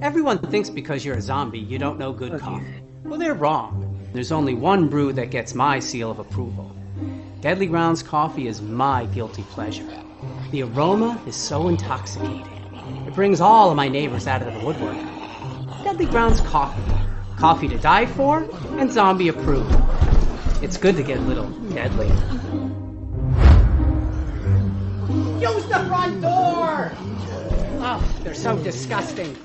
Everyone thinks because you're a zombie, you don't know good coffee. Well, they're wrong. There's only one brew that gets my seal of approval. Deadly Grounds coffee is my guilty pleasure. The aroma is so intoxicating. It brings all of my neighbors out of the woodwork. Deadly Grounds coffee. Coffee to die for and zombie approved. It's good to get a little deadly. Use the front door! Oh, they're so disgusting.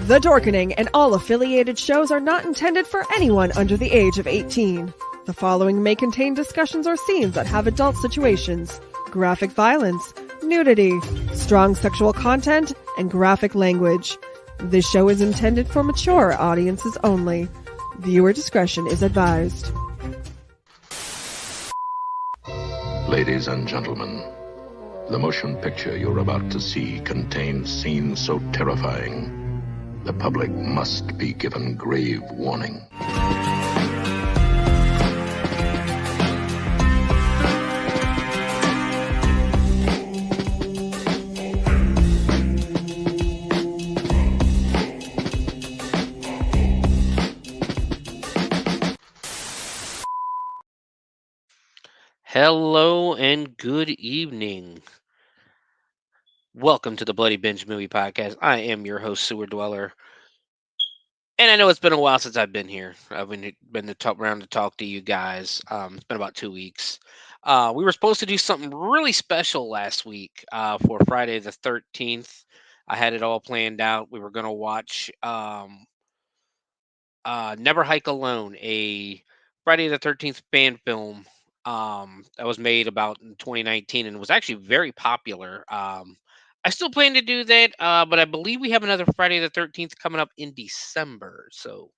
The Dorkening and all affiliated shows are not intended for anyone under the age of 18. The following may contain discussions or scenes that have adult situations, graphic violence, nudity, strong sexual content, and graphic language. This show is intended for mature audiences only. Viewer discretion is advised. Ladies and gentlemen, the motion picture you're about to see contains scenes so terrifying, the public must be given grave warning. Hello and good evening. Welcome to the Bloody Binge Movie Podcast. I am your host, Sewer Dweller. And I know it's been a while since I've been here. I've been to talk around to talk to you guys. It's been about 2 weeks. We were supposed to do something really special last week for Friday the 13th. I had it all planned out. We were going to watch Never Hike Alone, a Friday the 13th fan film that was made about in 2019 and was actually very popular. I still plan to do that, but I believe we have another Friday the 13th coming up in December. So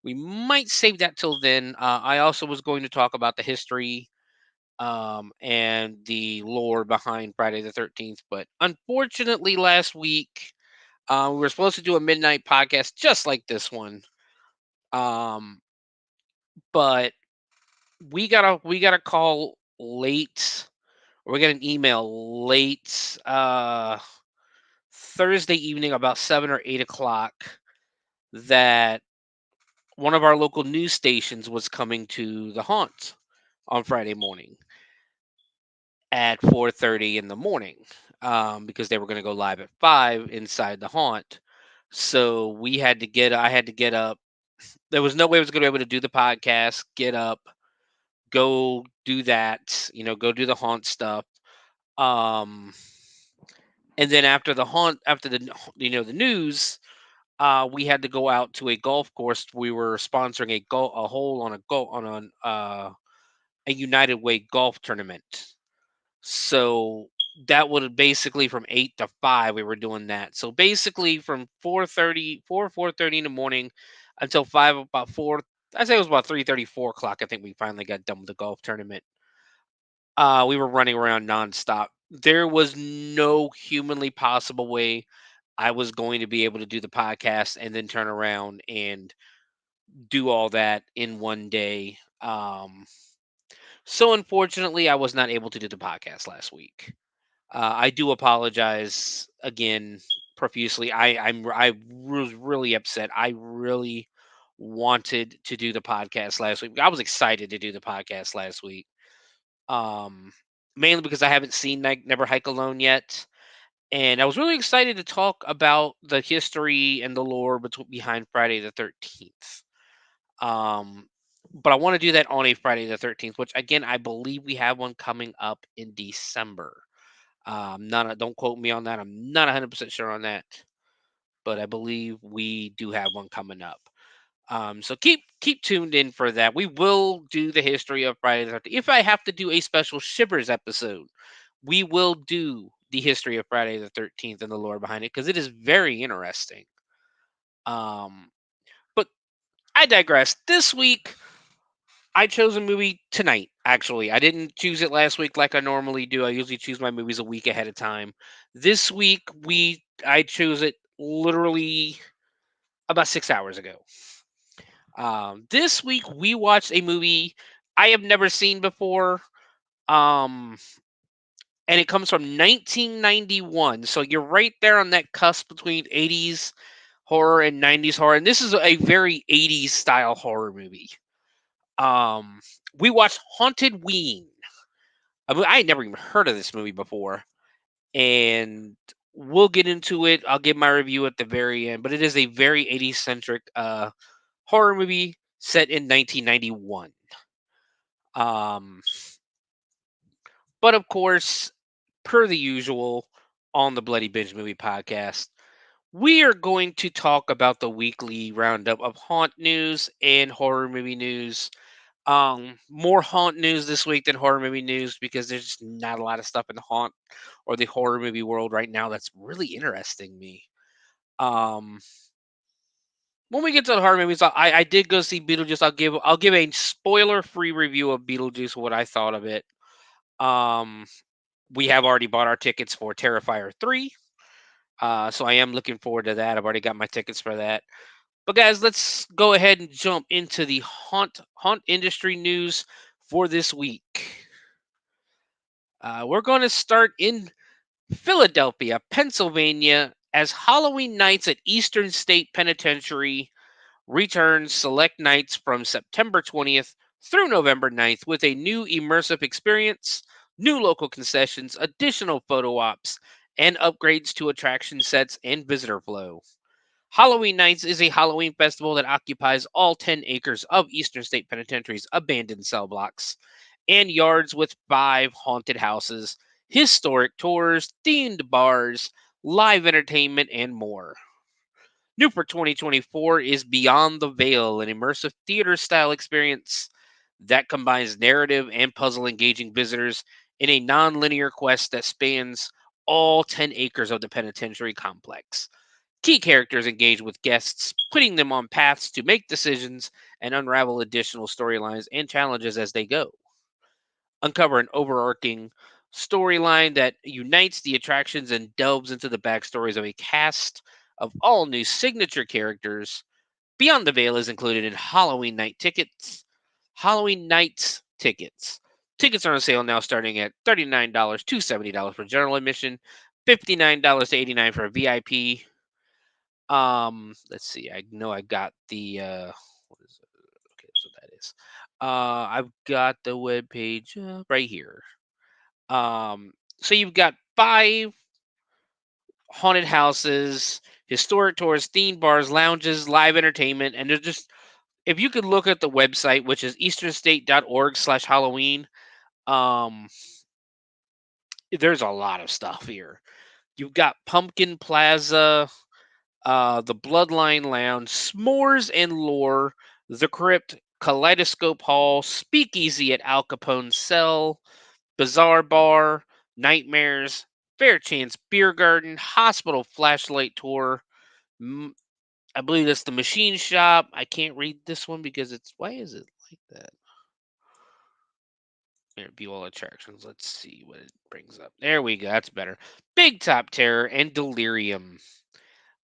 we might save that till then. I also was going to talk about the history and the lore behind Friday the 13th. But unfortunately, last week, we were supposed to do a midnight podcast just like this one. Um, but we got a call late, or we got an email late Thursday evening about 7 or 8 o'clock that one of our local news stations was coming to the haunt on Friday morning at 4:30 in the morning, because they were going to go live at 5 inside the haunt. So I had to get up. There was no way I was going to be able to do the podcast, get up, go do that, go do the haunt stuff. Um, and then after the haunt, after the news, we had to go out to a golf course. We were sponsoring a hole on a United Way golf tournament. So that would have basically from 8 to 5 we were doing that. So basically from 4:30 in the morning until 5, about 4. I say it was about 3:30, 4 o'clock. I think we finally got done with the golf tournament. We were running around nonstop. There was no humanly possible way I was going to be able to do the podcast and then turn around and do all that in one day. So unfortunately, I was not able to do the podcast last week. I do apologize again profusely. I was really upset. I really wanted to do the podcast last week. I was excited to do the podcast last week. Um, Mainly because I haven't seen Never Hike Alone yet. And I was really excited to talk about the history and the lore behind Friday the 13th. Um, but I want to do that on a Friday the 13th, which again, I believe we have one coming up in December. Don't quote me on that. I'm not 100% sure on that, but I believe we do have one coming up. So keep tuned in for that. We will do the history of Friday the 13th. If I have to do a special Shivers episode, we will do the history of Friday the 13th and the lore behind it because it is very interesting. But I digress. This week, I chose a movie tonight, actually. I didn't choose it last week like I normally do. I usually choose my movies a week ahead of time. This week, I chose it literally about 6 hours ago. This week, we watched a movie I have never seen before. Um, and it comes from 1991. So you're right there on that cusp between 80s horror and 90s horror. And this is a very 80s style horror movie. Um, we watched Hauntedween. I had never even heard of this movie before, and we'll get into it. I'll give my review at the very end, but it is a very 80s centric horror movie set in 1991. Um, but of course, per the usual on the Bloody Binge Movie Podcast, we are going to talk about the weekly roundup of haunt news and horror movie news. More haunt news this week than horror movie news because there's just not a lot of stuff in the haunt or the horror movie world right now that's really interesting me. Um, when we get to the horror movies, I did go see Beetlejuice. I'll give a spoiler free review of Beetlejuice, what I thought of it. Um, we have already bought our tickets for Terrifier 3. So I am looking forward to that. I've already got my tickets for that. But guys, let's go ahead and jump into the haunt industry news for this week. We're going to start in Philadelphia, Pennsylvania, as Halloween Nights at Eastern State Penitentiary returns select nights from September 20th through November 9th with a new immersive experience, new local concessions, additional photo ops, and upgrades to attraction sets and visitor flow. Halloween Nights is a Halloween festival that occupies all 10 acres of Eastern State Penitentiary's abandoned cell blocks and yards with 5 haunted houses, historic tours, themed bars, live entertainment, and more. New for 2024 is Beyond the Veil, an immersive theater style experience that combines narrative and puzzle engaging visitors in a non linear quest that spans all 10 acres of the penitentiary complex. Key characters engage with guests, putting them on paths to make decisions and unravel additional storylines and challenges as they go. Uncover an overarching storyline that unites the attractions and delves into the backstories of a cast of all new signature characters. Beyond the Veil is included in Halloween night tickets. Halloween nights tickets. Tickets are on sale now starting at $39 to $70 for general admission, $59 to $89 for VIP. Let's see. I know I got the what is it? Okay, so that is. I've got the web page right here. So you've got 5 haunted houses, historic tours, theme bars, lounges, live entertainment, and there's just if you could look at the website, which is easternstate.org/Halloween, um, there's a lot of stuff here. You've got Pumpkin Plaza, the Bloodline Lounge, S'mores and Lore, The Crypt, Kaleidoscope Hall, Speakeasy at Al Capone's Cell, Bazaar Bar, Nightmares, Fair Chance Beer Garden, Hospital Flashlight Tour. I believe that's the Machine Shop. I can't read this one because it's why is it like that? Here, view all attractions. Let's see what it brings up. There we go. That's better. Big Top Terror and Delirium.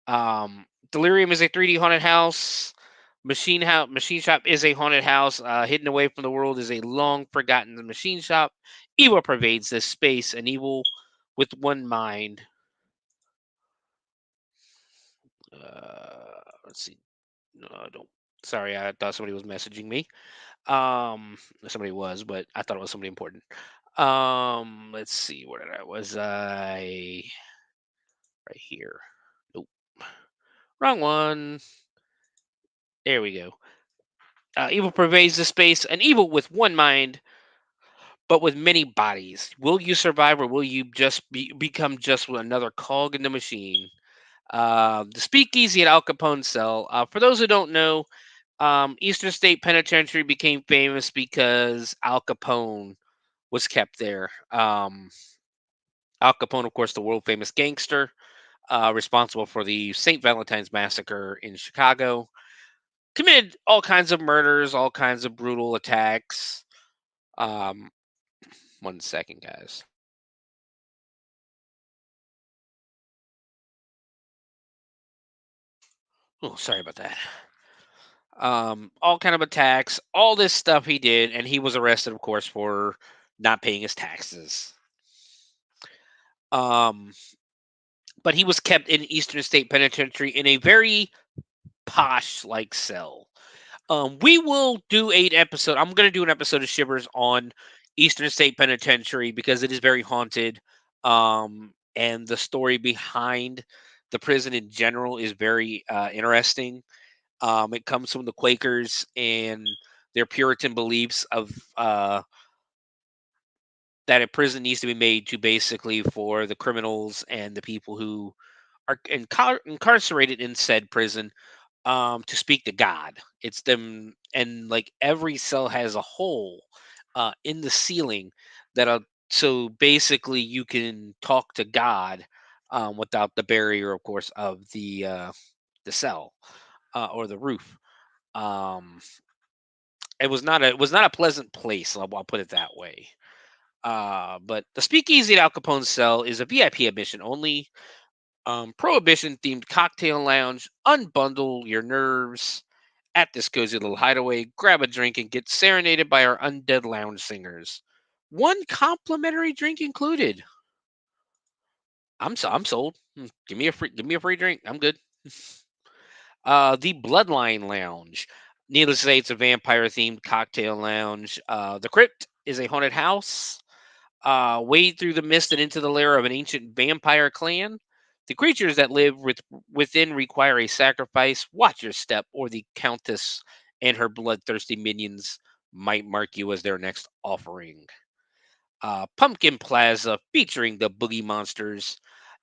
Delirium is a 3D haunted house. Machine Shop is a haunted house. Hidden away from the world is a long forgotten machine shop. Evil pervades this space, an evil with one mind. Let's see. No, don't. Sorry, I thought somebody was messaging me. Somebody was, but I thought it was somebody important. Let's see. Where did I was I right here? Nope, wrong one. There we go. Evil pervades the space, an evil with one mind, but with many bodies. Will you survive, or will you just become just another cog in the machine? The Speakeasy at Al Capone's cell. For those who don't know, Eastern State Penitentiary became famous because Al Capone was kept there. Al Capone, of course, the world famous gangster, responsible for the St. Valentine's Massacre in Chicago, committed all kinds of murders, all kinds of brutal attacks. Um, one second, guys. Oh, sorry about that. All kind of attacks, all this stuff he did, and he was arrested, of course, for not paying his taxes. Um, but he was kept in Eastern State Penitentiary in a very posh like cell. We will do an episode. I'm going to do an episode of Shivers on Eastern State Penitentiary because it is very haunted. And the story behind the prison in general is very interesting. It comes from the Quakers and their Puritan beliefs of that a prison needs to be made to basically for the criminals and the people who are incarcerated in said prison to speak to God. It's them, and like every cell has a hole in the ceiling that so basically you can talk to God without the barrier, of course, of the cell or the roof. Um, it was not a pleasant place. I'll put it that way. But the speakeasy at Al Capone's cell is a VIP admission only. Prohibition themed cocktail lounge. Unbundle your nerves at this cozy little hideaway. Grab a drink and get serenaded by our undead lounge singers. One complimentary drink included. I'm sold. Give me a free drink. I'm good. The Bloodline Lounge. Needless to say, it's a vampire themed cocktail lounge. The Crypt is a haunted house. Wade through the mist and into the lair of an ancient vampire clan. The creatures that live within require a sacrifice. Watch your step, or the Countess and her bloodthirsty minions might mark you as their next offering. Pumpkin Plaza, featuring the Boogie Monsters,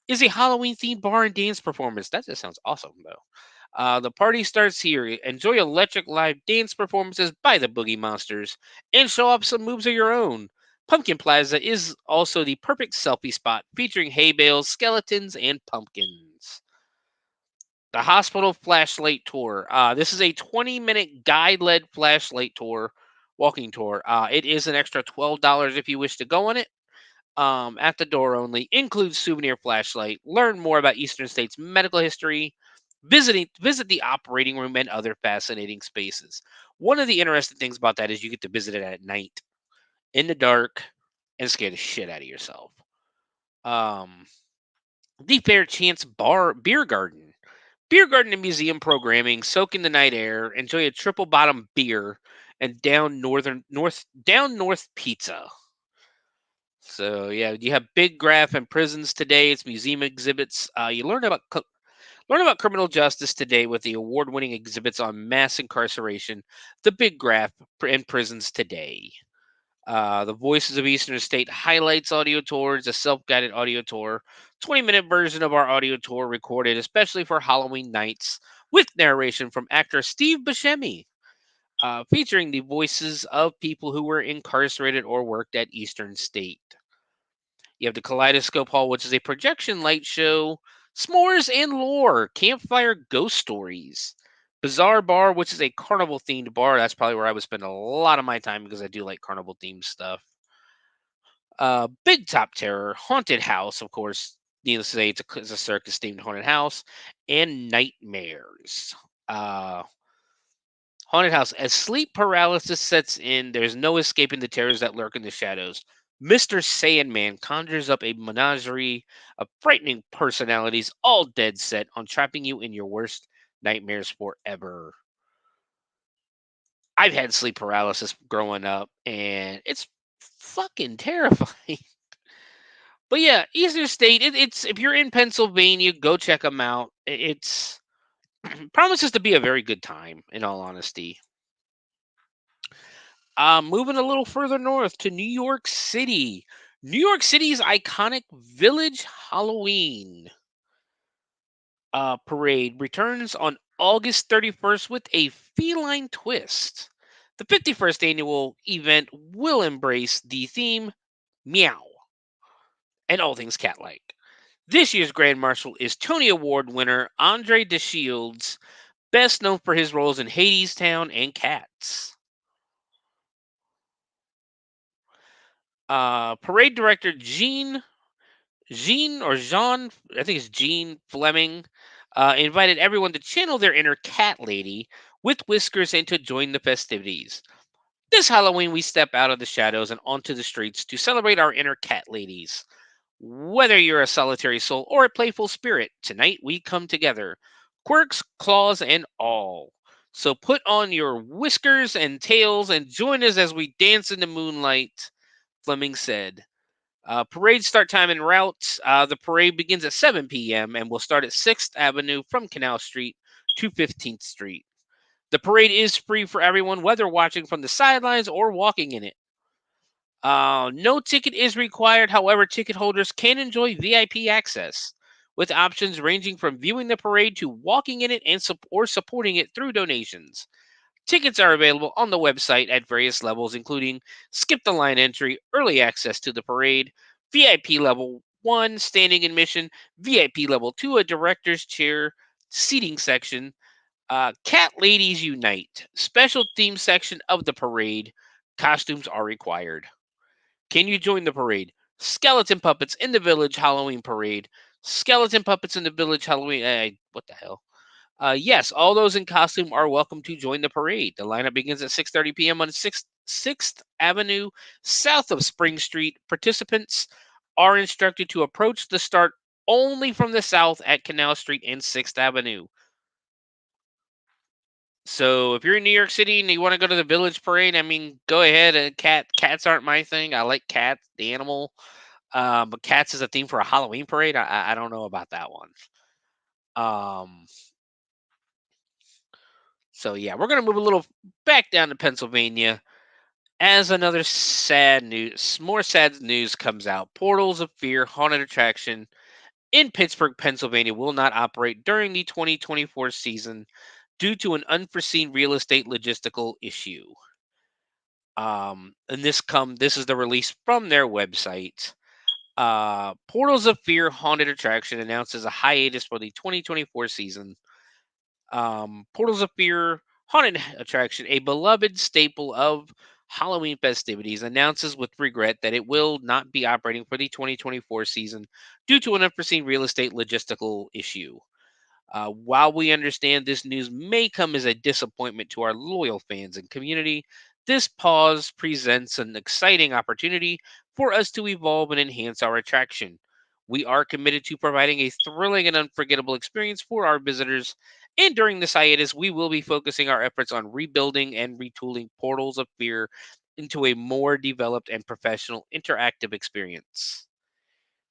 is a Halloween themed bar and dance performance. That just sounds awesome, though. The party starts here. Enjoy electric live dance performances by the Boogie Monsters and show off some moves of your own. Pumpkin Plaza is also the perfect selfie spot featuring hay bales, skeletons, and pumpkins. The Hospital Flashlight Tour. This is a 20-minute guide-led flashlight tour, walking tour. It is an extra $12 if you wish to go on it. At the door only. Includes souvenir flashlight. Learn more about Eastern State's medical history. Visit the operating room and other fascinating spaces. One of the interesting things about that is you get to visit it at night, in the dark, and scare the shit out of yourself. Um, the Fair Chance Bar Beer Garden. Beer garden and museum programming, soak in the night air, enjoy a triple bottom beer, and down north pizza. So yeah, you have Big Graph and prisons today. It's museum exhibits. You learn about criminal justice today with the award-winning exhibits on mass incarceration. The Big Graph and prisons today. The Voices of Eastern State highlights audio tours, a self-guided audio tour, 20-minute version of our audio tour recorded especially for Halloween nights with narration from actor Steve Buscemi, featuring the voices of people who were incarcerated or worked at Eastern State. You have the Kaleidoscope Hall, which is a projection light show, s'mores and lore, campfire ghost stories. Bizarre Bar, which is a carnival themed bar. That's probably where I would spend a lot of my time because I do like carnival themed stuff. Big Top Terror, Haunted House, of course. Needless to say, it's a circus themed haunted house, and Nightmares. Uh, Haunted House. As sleep paralysis sets in, there's no escaping the terrors that lurk in the shadows. Mr. Sandman conjures up a menagerie of frightening personalities, all dead set on trapping you in your worst nightmares forever. I've had sleep paralysis growing up, and it's fucking terrifying. But yeah, Eastern State. It's if you're in Pennsylvania, go check them out. It's promises to be a very good time. In all honesty, moving a little further north to New York City. New York City's iconic Village Halloween parade returns on August 31st with a feline twist. The 51st annual event will embrace the theme Meow and all things cat-like. This year's Grand Marshal is Tony Award winner Andre DeShields, best known for his roles in Hadestown and Cats. Parade director Jean, I think it's Jean Fleming, invited everyone to channel their inner cat lady with whiskers and to join the festivities. This Halloween, we step out of the shadows and onto the streets to celebrate our inner cat ladies. Whether you're a solitary soul or a playful spirit, tonight we come together, quirks, claws, and all. So put on your whiskers and tails and join us as we dance in the moonlight, Fleming said. Parade start time and route. The parade begins at 7 p.m. and will start at 6th Avenue from Canal Street to 15th Street. The parade is free for everyone, whether watching from the sidelines or walking in it. No ticket is required. However, ticket holders can enjoy VIP access, with options ranging from viewing the parade to walking in it or supporting it through donations. Tickets are available on the website at various levels, including skip the line entry, early access to the parade, VIP level 1, standing admission, VIP level 2, a director's chair seating section, Cat Ladies Unite, special theme section of the parade. Costumes are required. Can you join the parade? Skeleton puppets in the village Halloween parade. Skeleton puppets in the village Halloween. What the hell? Yes, all those in costume are welcome to join the parade. The lineup begins at 6:30 p.m. on 6th Avenue, south of Spring Street. Participants are instructed to approach the start only from the south at Canal Street and 6th Avenue. So if you're in New York City and you want to go to the Village Parade, I mean, go ahead. Cats aren't my thing. I like cats, the animal, but cats is a theme for a Halloween parade. I don't know about that one. Um, so yeah, we're gonna move a little back down to Pennsylvania as another more sad news comes out. Portals of Fear haunted attraction in Pittsburgh, Pennsylvania, will not operate during the 2024 season due to an unforeseen real estate logistical issue. And this is the release from their website. Portals of Fear haunted attraction announces a hiatus for the 2024 season. Portals of Fear haunted attraction, a beloved staple of Halloween festivities, announces with regret that it will not be operating for the 2024 season due to an unforeseen real estate logistical issue. While we understand this news may come as a disappointment to our loyal fans and community, this pause presents an exciting opportunity for us to evolve and enhance our attraction. We are committed to providing a thrilling and unforgettable experience for our visitors, and during this hiatus, we will be focusing our efforts on rebuilding and retooling Portals of Fear into a more developed and professional interactive experience.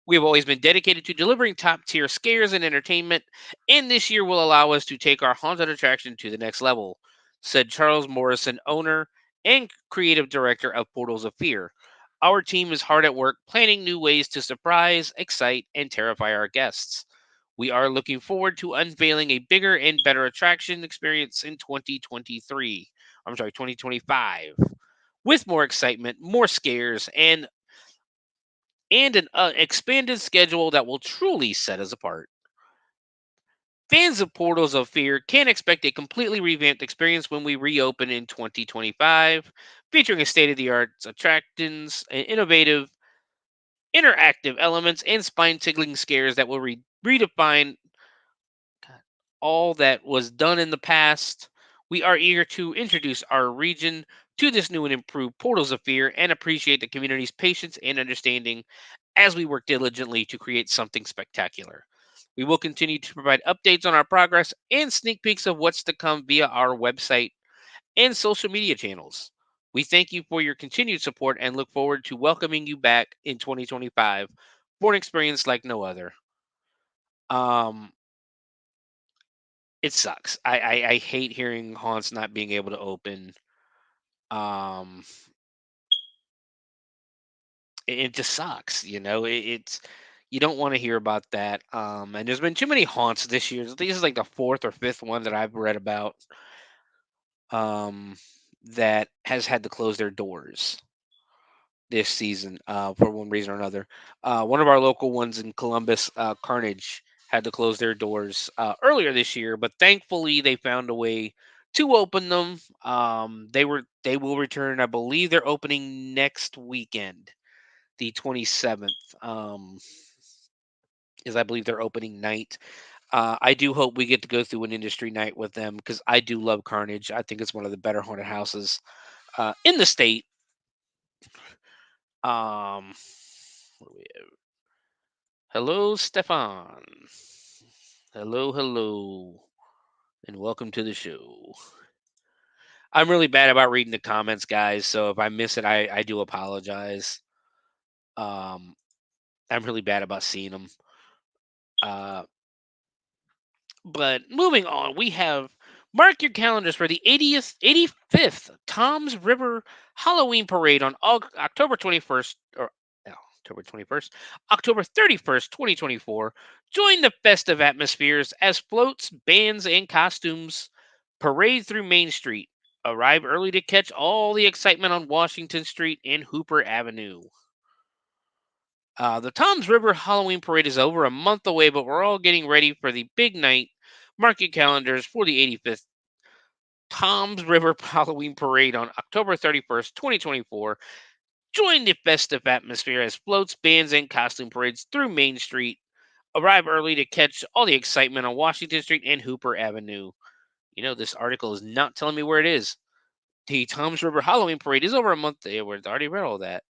We have always been dedicated to delivering top tier scares and entertainment, and this year will allow us to take our haunted attraction to the next level, said Charles Morrison, owner and creative director of Portals of Fear. Our team is hard at work planning new ways to surprise, excite, and terrify our guests. We are looking forward to unveiling a bigger and better attraction experience in 2025, with more excitement, more scares, and an expanded schedule that will truly set us apart. Fans of Portals of Fear can expect a completely revamped experience when we reopen in 2025, featuring a state of the art attractions, innovative, interactive elements, and spine tickling scares that will redefine all that was done in the past. We are eager to introduce our region to this new and improved Portals of Fear and appreciate the community's patience and understanding as we work diligently to create something spectacular. We will continue to provide updates on our progress and sneak peeks of what's to come via our website and social media channels. We thank you for your continued support and look forward to welcoming you back in 2025 for an experience like no other. Um, it sucks. I hate hearing haunts not being able to open. Um, it just sucks. It's you don't want to hear about that. And there's been too many haunts this year. This is like the fourth or fifth one that I've read about. Um, that has had to close their doors. this season for one reason or another. One of our local ones in Columbus, Carnage, had to close their doors earlier this year, but thankfully they found a way to open them. They will return. I believe they're opening next weekend, the 27th. Is I believe their opening night. I do hope we get to go through an industry night with them because I do love Carnage. I think it's one of the better haunted houses in the state. What do we have? Hello, Stefan. Hello, hello, and welcome to the show. I'm really bad about reading the comments, guys. So if I miss it, I do apologize. Um, I'm really bad about seeing them. Uh, But moving on, we have mark your calendars for the 85th Tom's River Halloween Parade on October 21st, or October 21st, October 31st, 2024. Join the festive atmospheres as floats, bands, and costumes parade through Main Street. Arrive early to catch all the excitement on Washington Street and Hooper Avenue. The Tom's River Halloween Parade is over a month away, but we're all getting ready for the big night. Mark your calendars for the 85th Tom's River Halloween Parade on October 31st, 2024. Join the festive atmosphere as floats, bands, and costume parades through Main Street. Arrive early to catch all the excitement on Washington Street and Hooper Avenue. You know, this article is not telling me where it is. The Tom's River Halloween Parade is over a month. Yeah, we've already read all that.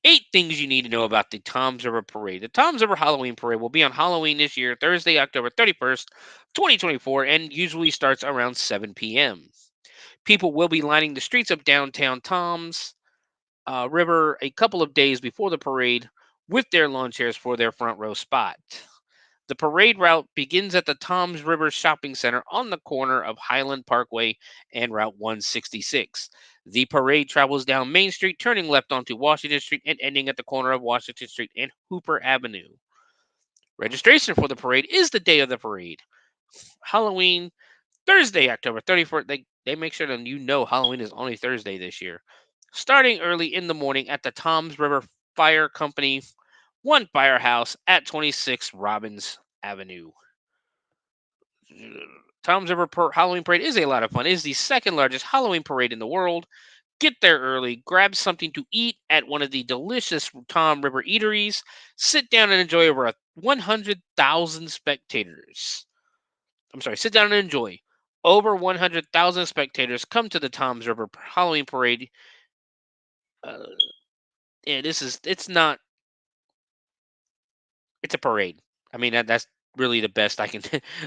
8 things you need to know about the Tom's River Parade. The Tom's River Halloween Parade will be on Halloween this year, Thursday, October 31st, 2024, and usually starts around 7 p.m. People will be lining the streets of downtown Tom's River a couple of days before the parade with their lawn chairs for their front row spot. The parade route begins at the Tom's River Shopping Center on the corner of Highland Parkway and Route 166. The parade travels down Main Street, turning left onto Washington Street and ending at the corner of Washington Street and Hooper Avenue. Registration for the parade is the day of the parade. Halloween, Thursday, October 31st. They make sure that you know Halloween is only Thursday this year. Starting early in the morning at the Tom's River Fire Company, one firehouse at 26 Robbins Avenue. Tom's River Halloween Parade is a lot of fun. It is the second largest Halloween parade in the world. Get there early, grab something to eat at one of the delicious Tom River eateries, sit down and enjoy over 100,000 spectators. I'm sorry, sit down and enjoy. Over 100,000 spectators come to the Tom's River Halloween Parade. Uh, yeah, it's a parade. I mean, that's really the best I can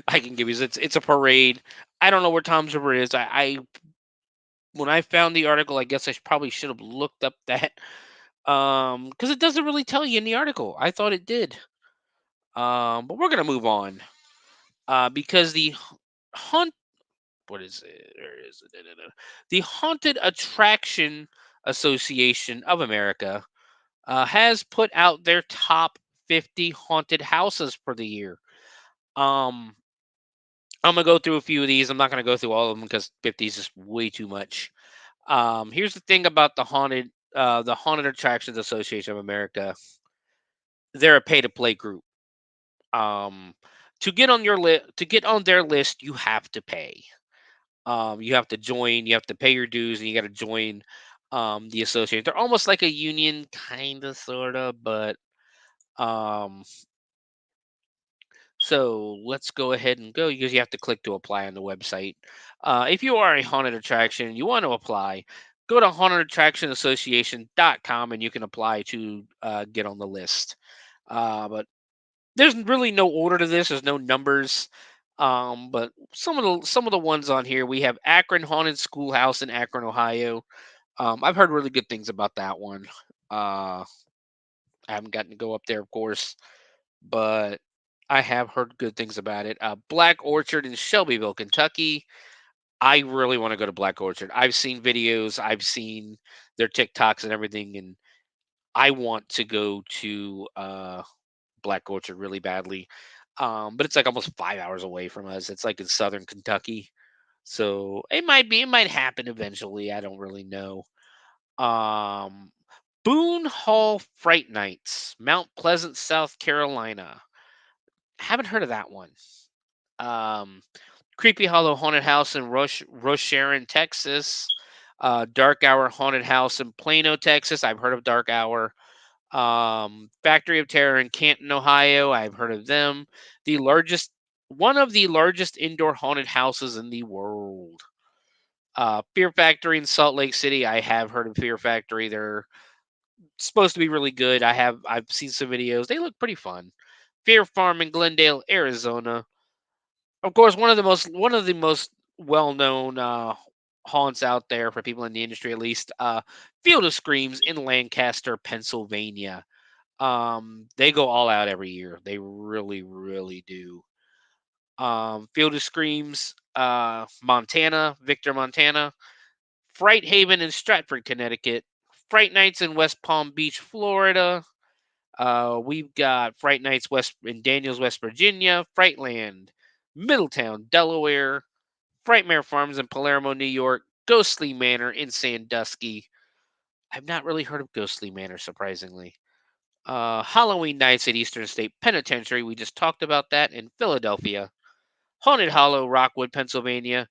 I can give you. It's a parade. I don't know where Tom's River is. I when I found the article, I guess I probably should have looked up that because it doesn't really tell you in the article. I thought it did. But we're gonna move on because the haunt. What is it? Where is it? The Haunted Attraction Association of America has put out their top 50 haunted houses for the year. Um, I'm gonna go through a few of these. I'm not gonna go through all of them because 50 is just way too much. Here's the thing about the Haunted Attractions Association of America. They're a pay-to-play group. Um, to get on their list, you have to pay. You have to join. You have to pay your dues, and you got to join the association. They're almost like a union, kind of, sort of, but um, so let's go ahead and go because you have to click to apply on the website. If you are a haunted attraction and you want to apply, go to hauntedattractionassociation.com and you can apply to get on the list. But there's really no order to this. There's no numbers. But some of the ones on here we have Akron Haunted Schoolhouse in Akron, Ohio. I've heard really good things about that one. I haven't gotten to go up there, of course, but I have heard good things about it. Black Orchard in Shelbyville, Kentucky. I really want to go to Black Orchard. I've seen videos, I've seen their TikToks and everything, and I want to go to Black Orchard really badly. But it's like almost 5 hours away from us. It's like in southern Kentucky. So it might happen eventually. I don't really know. Um, Boone Hall Fright Nights, Mount Pleasant, South Carolina. Haven't heard of that one. Um, Creepy Hollow Haunted House in Sharon, Texas. Dark Hour Haunted House in Plano, Texas. I've heard of Dark Hour. Factory of Terror in Canton, Ohio. I've heard of them. One of the largest indoor haunted houses in the world. Fear Factory in Salt Lake City. I have heard of Fear Factory. They're supposed to be really good. I've seen some videos. They look pretty fun. Fear Farm in Glendale, Arizona. Of course, one of the most well known haunts out there for people in the industry, at least. Field of Screams in Lancaster, Pennsylvania. They go all out every year. They really, really do. Field of Screams, Montana, Victor, Montana. Fright Haven in Stratford, Connecticut. Fright Nights in West Palm Beach, Florida. We've got Fright Nights West in Daniels, West Virginia. Frightland, Middletown, Delaware. Frightmare Farms in Palermo, New York. Ghostly Manor in Sandusky. I've not really heard of Ghostly Manor, surprisingly. Halloween Nights at Eastern State Penitentiary. We just talked about that in Philadelphia. Haunted Hollow, Rockwood, Pennsylvania.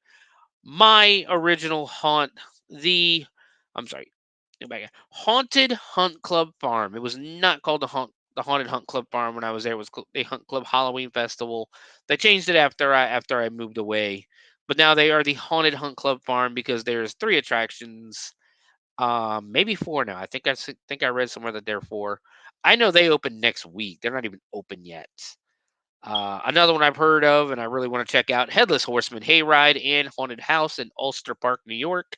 My original haunt, the I'm sorry, go back. Haunted Hunt Club Farm. It was not called the Haunted Hunt Club Farm when I was there. It was the Hunt Club Halloween Festival. They changed it after I moved away, but now they are the Haunted Hunt Club Farm because there's 3 attractions, maybe 4 now. Think I read somewhere that they're 4. I know they open next week. They're not even open yet. Another one I've heard of and I really want to check out: Headless Horseman Hayride and Haunted House in Ulster Park, New York.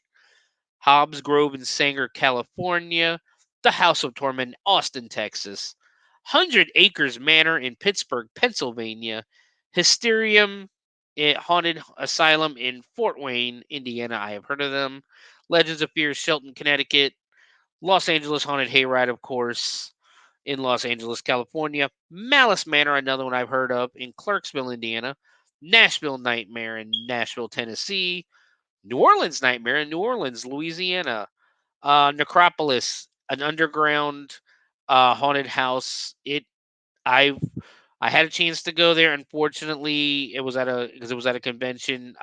Hobbs Grove in Sanger, California. The House of Torment, Austin, Texas. 100 Acres Manor in Pittsburgh, Pennsylvania. Hysterium Haunted Asylum in Fort Wayne, Indiana. I have heard of them. Legends of Fear, Shelton, Connecticut. Los Angeles Haunted Hayride, of course, in Los Angeles, California. Malice Manor, another one I've heard of, in Clarksville, Indiana. Nashville Nightmare in Nashville, Tennessee. New Orleans Nightmare in New Orleans, Louisiana. Necropolis, an underground haunted house. I I had a chance to go there. Unfortunately, it was at a convention.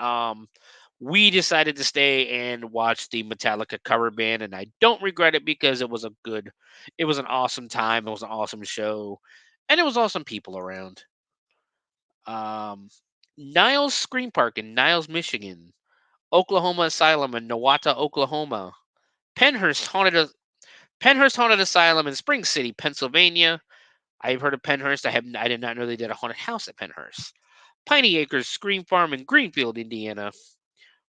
We decided to stay and watch the Metallica cover band, and I don't regret it because it was an awesome time. It was an awesome show, and it was awesome people around. Um, Niles Screen Park in Niles, Michigan. Oklahoma Asylum in Nowata, Oklahoma. Penhurst Haunted Penhurst Haunted Asylum in Spring City, Pennsylvania. I've heard of Penhurst. I did not know they did a haunted house at Penhurst. Piney Acres Scream Farm in Greenfield, Indiana.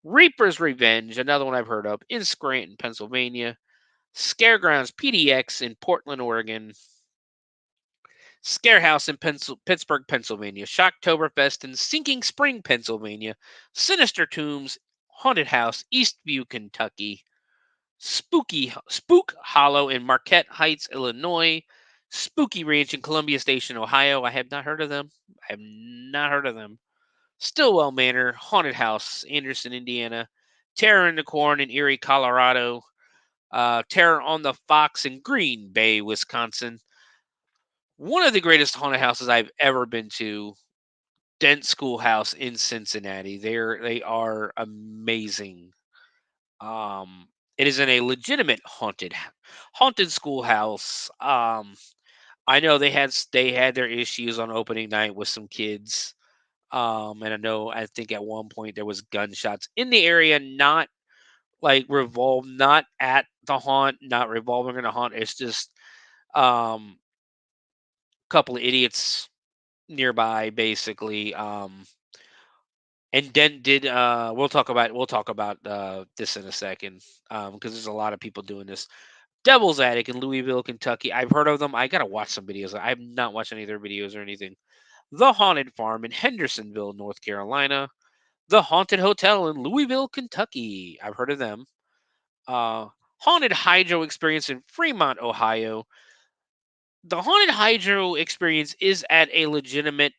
Reaper's Revenge, another one I've heard of, in Scranton, Pennsylvania. Scaregrounds PDX in Portland, Oregon. Scarehouse in Pittsburgh, Pennsylvania. Shocktoberfest in Sinking Spring, Pennsylvania. Sinister Tombs Haunted House, Eastview, Kentucky. Spook Hollow in Marquette Heights, Illinois. Spooky Ranch in Columbia Station, Ohio. I have not heard of them. I have not heard of them. Stillwell Manor Haunted House, Anderson, Indiana. Terror in the Corn in Erie, Colorado. Terror on the Fox in Green Bay, Wisconsin. One of the greatest haunted houses I've ever been to. Dent Schoolhouse in Cincinnati. They are amazing. Um, it is in a legitimate haunted schoolhouse. I know they had their issues on opening night with some kids. And I think at one point there was gunshots in the area, not not at the haunt, not revolving in the haunt. It's just a couple of idiots nearby, basically. And then did we'll talk about this in a second because there's a lot of people doing this. Devil's Attic in Louisville, Kentucky. I've heard of them. I gotta watch some videos. I have not watched any of their videos or anything. The Haunted Farm in Hendersonville, North Carolina. The Haunted Hotel in Louisville, Kentucky. I've heard of them. Haunted Hydro Experience in Fremont, Ohio. The Haunted Hydro Experience is at a legitimate.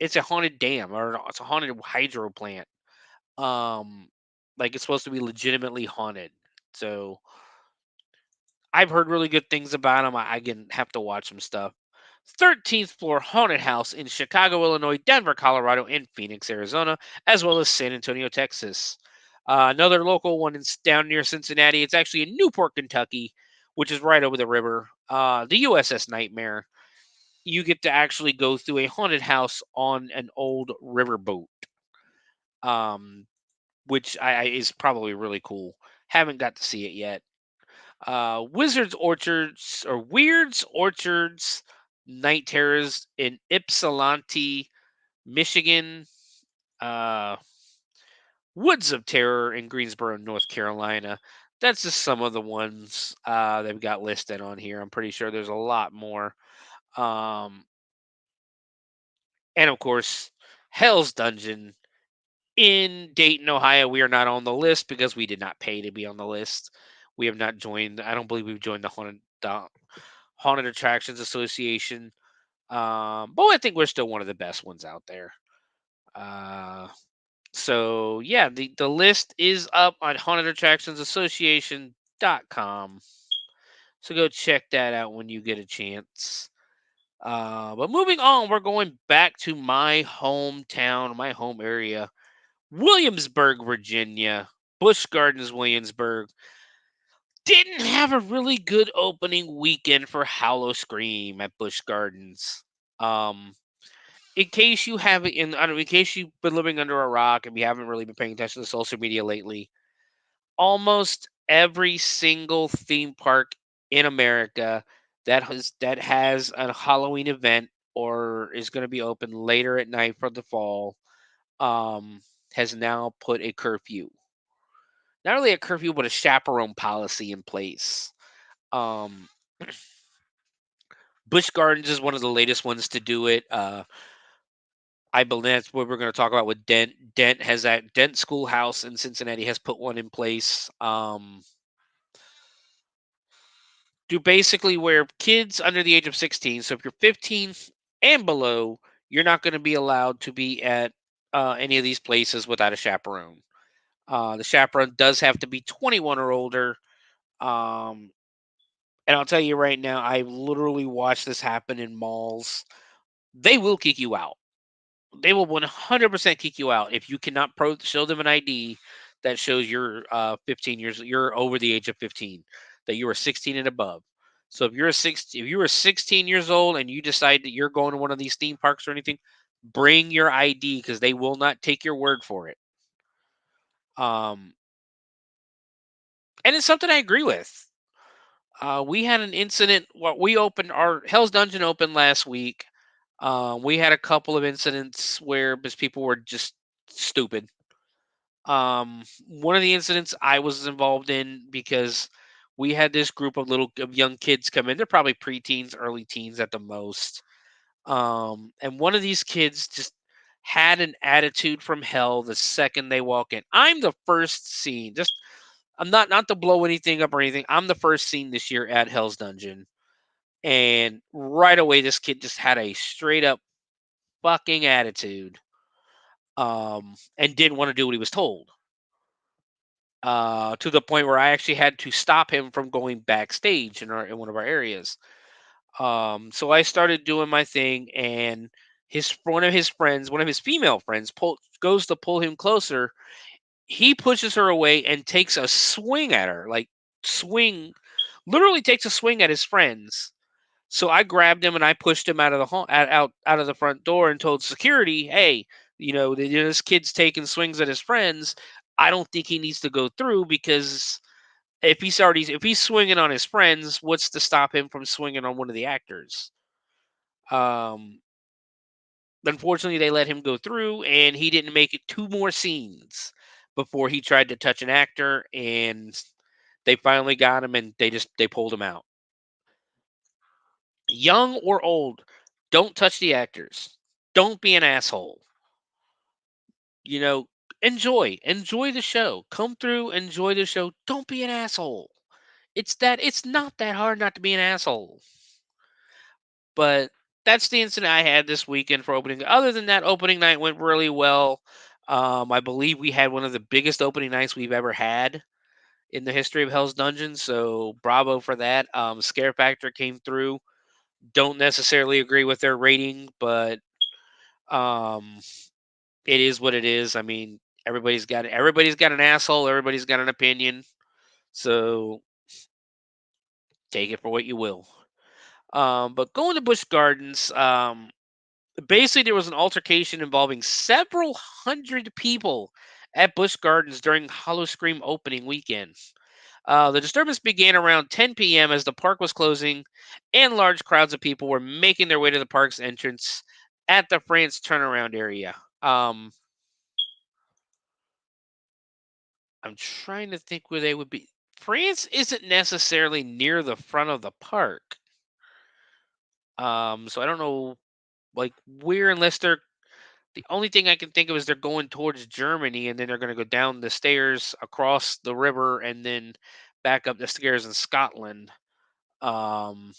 It's a haunted dam or it's a haunted hydro plant. Um, like it's supposed to be legitimately haunted. So I've heard really good things about them. I can have to watch some stuff. 13th floor haunted house in Chicago, Illinois, Denver, Colorado, and Phoenix, Arizona, as well as San Antonio, Texas. Another local one is down near Cincinnati. It's actually in Newport, Kentucky, which is right over the river. The USS Nightmare. You get to actually go through a haunted house on an old riverboat, um, which is probably really cool. Haven't got to see it yet. Wizards Orchards or Weirds Orchards Night Terrors in Ypsilanti, Michigan. Uh, Woods of Terror in Greensboro, North Carolina. That's just some of the ones they've got listed on here. I'm pretty sure there's a lot more. Um, and of course, Hell's Dungeon in Dayton, Ohio. We are not on the list because we did not pay to be on the list. We have not joined. I don't believe we've joined the Haunted Attractions Association. But I think we're still one of the best ones out there. So yeah, the list is up on hauntedattractionsassociation.com. So go check that out when you get a chance. But moving on, we're going back to my hometown, my home area, Williamsburg, Virginia. Busch Gardens, Williamsburg. Didn't have a really good opening weekend for Hallow Scream at Busch Gardens. Um, in case you haven't, in case you've been living under a rock and you haven't really been paying attention to social media lately, almost every single theme park in America that has a Halloween event or is going to be open later at night for the fall, um, has now put a curfew. Not only a curfew, but a chaperone policy in place. Um, Busch Gardens is one of the latest ones to do it. I believe that's what we're going to talk about with Dent. Dent Schoolhouse in Cincinnati has put one in place. Do basically where kids under the age of 16, so if you're 15 and below, you're not going to be allowed to be at any of these places without a chaperone. The chaperone does have to be 21 or older. Um, and I'll tell you right now, I've literally watched this happen in malls. They will kick you out. They will 100% kick you out if you cannot show them an ID that shows you're 15 years, you're over the age of 15, that you are 16 and above. So if you are 16 years old and you decide that you're going to one of these theme parks or anything, bring your ID because they will not take your word for it. Um, and it's something I agree with. We had an incident. What we opened our Hell's Dungeon opened last week. We had a couple of incidents where because people were just stupid. One of the incidents I was involved in because we had this group of young kids come in. They're probably preteens, early teens at the most. And one of these kids just had an attitude from hell the second they walk in. I'm the first scene. Just I'm not to blow anything up or anything. I'm the first scene this year at Hell's Dungeon. And right away this kid just had a straight up fucking attitude. And didn't want to do what he was told. To the point where I actually had to stop him from going backstage in one of our areas. So I started doing my thing, and one of his female friends, goes to pull him closer. He pushes her away and takes a swing at her, like swing, literally takes a swing at his friends. So I grabbed him and I pushed him out of the out of the front door and told security, "Hey, this kid's taking swings at his friends. I don't think he needs to go through because if he's swinging on his friends, what's to stop him from swinging on one of the actors?" Um, Unfortunately, they let him go through, and he didn't make it two more scenes before he tried to touch an actor, and they finally got him, and they pulled him out. Young or old, don't touch the actors. Don't be an asshole. You know, enjoy the show. Come through, enjoy the show. Don't be an asshole. It's not that hard not to be an asshole. But that's the incident I had this weekend for opening. Other than that, opening night went really well. I believe we had one of the biggest opening nights we've ever had in the history of Hell's Dungeon. So bravo for that. Scare Factor came through. Don't necessarily agree with their rating, but um, it is what it is. I mean, everybody's got an asshole. Everybody's got an opinion. So take it for what you will. But going to Busch Gardens, basically there was an altercation involving several hundred people at Busch Gardens during Hollow Scream opening weekend. The disturbance began around 10 p.m. as the park was closing, and large crowds of people were making their way to the park's entrance at the France turnaround area. Um, I'm trying to think where they would be. France isn't necessarily near the front of the park, so I don't know like where, unless they're the only thing I can think of is they're going towards Germany, and then they're going to go down the stairs across the river and then back up the stairs in Scotland. Um,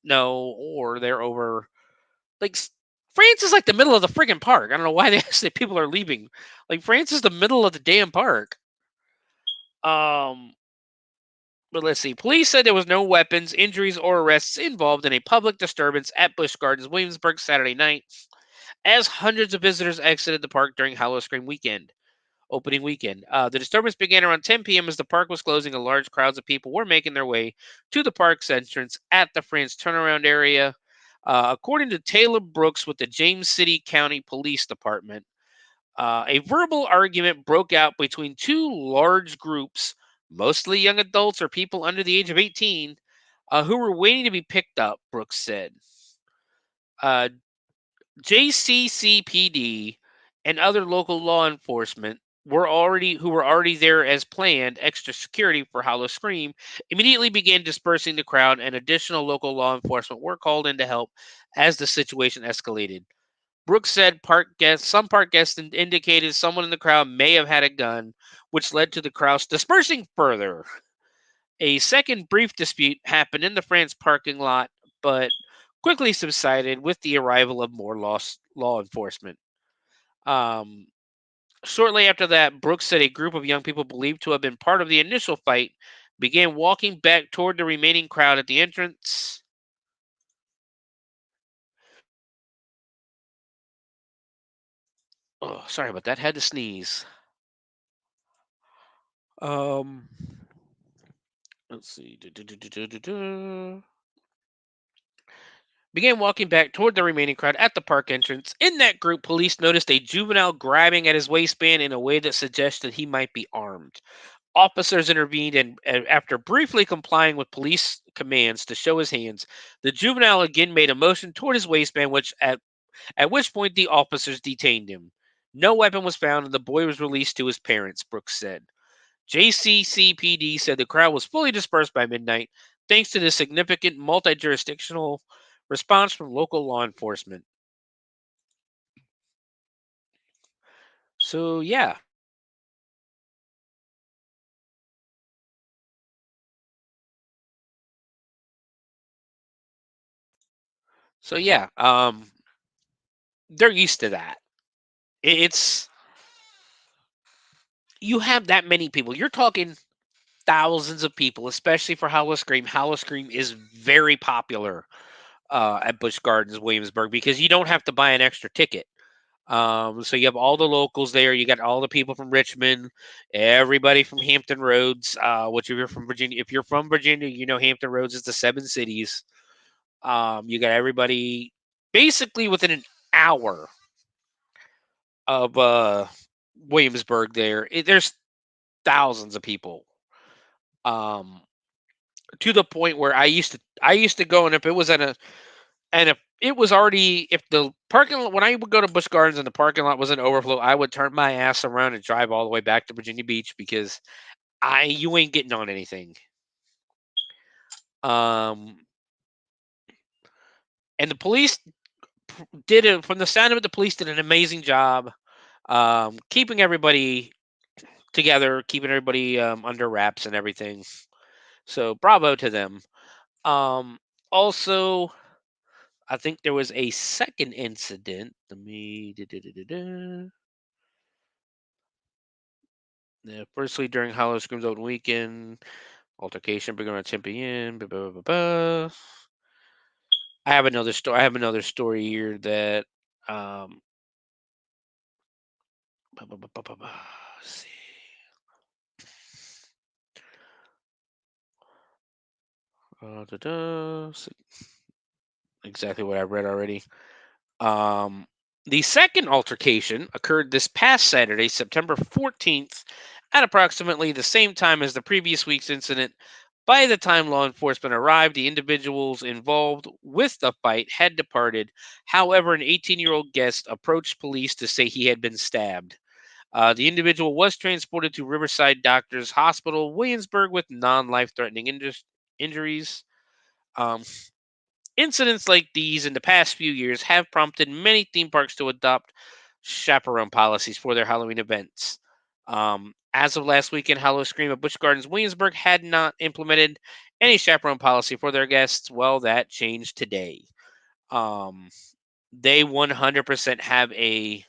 no, or they're over like France is like the middle of the friggin' park. I don't know why they say people are leaving. Like France is the middle of the damn park. Um, but let's see. Police said there was no weapons, injuries, or arrests involved in a public disturbance at Busch Gardens, Williamsburg, Saturday night, as hundreds of visitors exited the park during Halloween weekend. Opening weekend. The disturbance began around 10 p.m. as the park was closing and large crowds of people were making their way to the park's entrance at the France turnaround area. According to Taylor Brooks with the James City County Police Department, a verbal argument broke out between two large groups, mostly young adults or people under the age of 18, who were waiting to be picked up, Brooks said. Uh, JCCPD and other local law enforcement who were already there as planned extra security for Hollow Scream immediately began dispersing the crowd, and additional local law enforcement were called in to help as the situation escalated. Brooks said some park guests indicated someone in the crowd may have had a gun, which led to the crowd dispersing further. A second brief dispute happened in the France parking lot, but quickly subsided with the arrival of more law enforcement. Um, Shortly after that, Brooks said a group of young people believed to have been part of the initial fight began walking back toward the remaining crowd at the entrance. Oh, sorry about that. Had to sneeze. Um, let's see. Began walking back toward the remaining crowd at the park entrance. In that group, police noticed a juvenile grabbing at his waistband in a way that suggested he might be armed. Officers intervened, and after briefly complying with police commands to show his hands, the juvenile again made a motion toward his waistband, at which point the officers detained him. No weapon was found, and the boy was released to his parents, Brooks said. JCCPD said the crowd was fully dispersed by midnight, thanks to the significant multi jurisdictional response from local law enforcement. So yeah, so yeah, they're used to that. It's you have that many people. You're talking thousands of people, especially for Hollow Scream. Hollow Scream is very popular at Busch Gardens, Williamsburg, because you don't have to buy an extra ticket. So you have all the locals there. You got all the people from Richmond, everybody from Hampton Roads. Which if you're from Virginia, you know Hampton Roads is the Seven Cities. You got everybody basically within an hour of Williamsburg. There's thousands of people. Um, to the point where I used to go, and if it was at a and if it was already if the parking lot when I would go to Busch Gardens and the parking lot was an overflow, I would turn my ass around and drive all the way back to Virginia Beach because I you ain't getting on anything. Um, and the police did it from the sound of it. The police did an amazing job keeping everybody together, keeping everybody under wraps and everything. So bravo to them. Also, I think there was a second incident. Let me. Yeah, firstly, during Halloween Screams Open Weekend, altercation began at 10 p.m. Blah, blah, blah, blah. I have another story. I have another story here that blah, blah, blah, blah, blah, blah. Let's see. See exactly what I read already. Um, the second altercation occurred this past Saturday, September 14th, at approximately the same time as the previous week's incident. By the time law enforcement arrived, the individuals involved with the fight had departed. However, an 18-year-old guest approached police to say he had been stabbed. The individual was transported to Riverside Doctors Hospital, Williamsburg, with non-life threatening injuries. Um, Incidents like these in the past few years have prompted many theme parks to adopt chaperone policies for their Halloween events. As of last weekend, Halloween Scream at Busch Gardens Williamsburg had not implemented any chaperone policy for their guests. Well, that changed today. Um, they 100% have a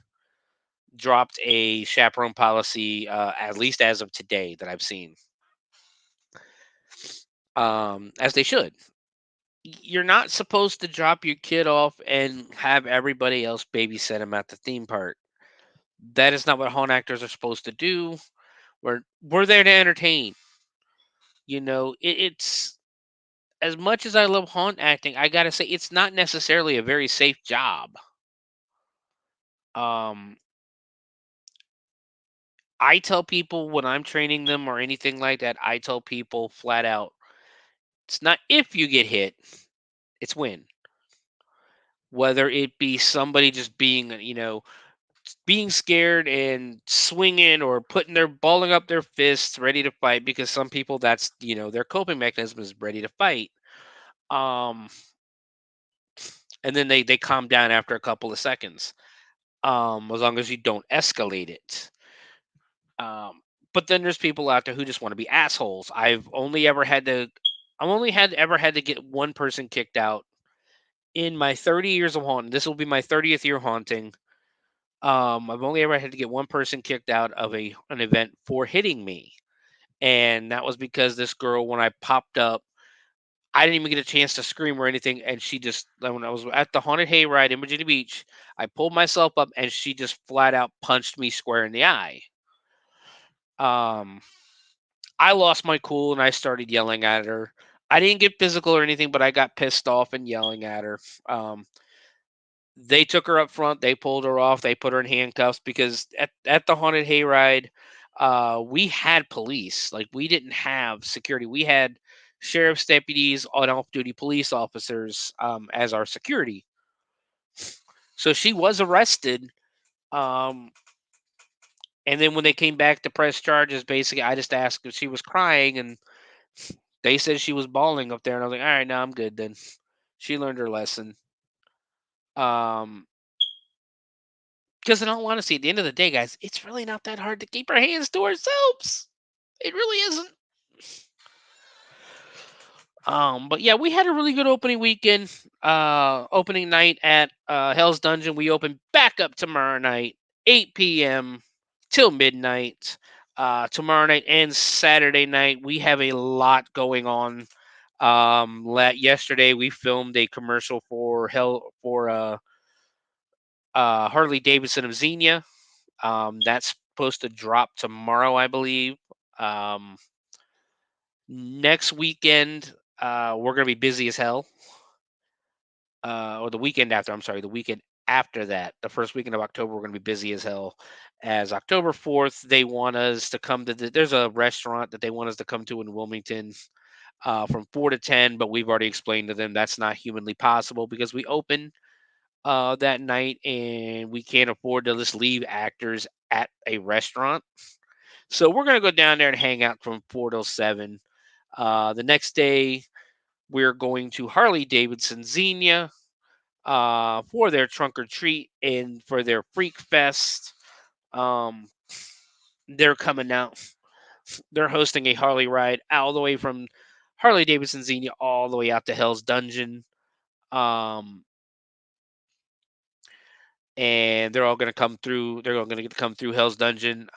dropped a chaperone policy, at least as of today that I've seen. As they should. You're not supposed to drop your kid off and have everybody else babysit him at the theme park. That is not what haunt actors are supposed to do. We're there to entertain. It's as much as I love haunt acting, I gotta say it's not necessarily a very safe job. Um, I tell people when I'm training them or anything like that, I tell people flat out, it's not if you get hit, it's when. Whether it be somebody just being scared and swinging or putting their balling up their fists ready to fight, because some people that's their coping mechanism is ready to fight, um and then they calm down after a couple of seconds, as long as you don't escalate it. um but then there's people out there who just want to be assholes. I've only had ever had to get one person kicked out in my 30 years of haunting. This will be my 30th year haunting. I've only ever had to get one person kicked out of an event for hitting me, and that was because this girl, when I popped up, I didn't even get a chance to scream or anything, and she just when I was at the haunted hayride in Virginia Beach, I pulled myself up, and she just flat out punched me square in the eye. Um, I lost my cool and I started yelling at her. I didn't get physical or anything, but I got pissed off and yelling at her. Um, They took her up front. They pulled her off. They put her in handcuffs because at the haunted hayride, we had police. Like, we didn't have security. We had sheriff's deputies and off-duty police officers, as our security. So she was arrested. Um, and then when they came back to press charges, basically, I just asked if she was crying, and they said she was bawling up there. And I was like, all right, no, I'm good then. She learned her lesson. Um, Because in all honesty, at the end of the day, guys, it's really not that hard to keep our hands to ourselves. It really isn't. But yeah, we had a really good opening weekend. Opening night at Hell's Dungeon. We open back up tomorrow night, 8 p.m. till midnight. Tomorrow night and Saturday night, we have a lot going on. Yesterday we filmed a commercial for Harley Davidson of Xenia. That's supposed to drop tomorrow, I believe. Um, Next weekend, we're gonna be busy as hell. Or the weekend after, I'm sorry, the weekend after that, the first weekend of October, we're gonna be busy as hell. As October 4th, they want us to come to there's a restaurant that they want us to come to in Wilmington, from 4 to 10, but we've already explained to them that's not humanly possible because we open that night and we can't afford to just leave actors at a restaurant. So we're gonna go down there and hang out from 4 till 7. The next day, we're going to Harley Davidson Xenia for their trunk or treat and for their Freak Fest. Um, they're coming out. They're hosting a Harley ride all the way from Harley Davidson Xenia all the way out to Hell's Dungeon. Um, and they're all going to come through. They're all going to come through Hell's Dungeon.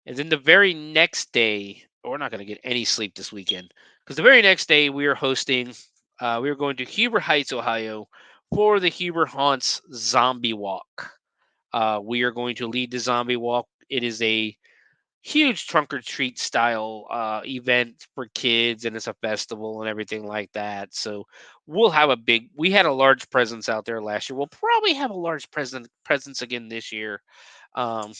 And then the very next day, we're not going to get any sleep this weekend because the very next day we are hosting, we are going to Huber Heights, Ohio for the Huber Haunts Zombie Walk. We are going to lead the Zombie Walk. It is a huge trunk or treat style event for kids, and it's a festival and everything like that. So we'll have we had a large presence out there last year. We'll probably have a large presence again this year. Um,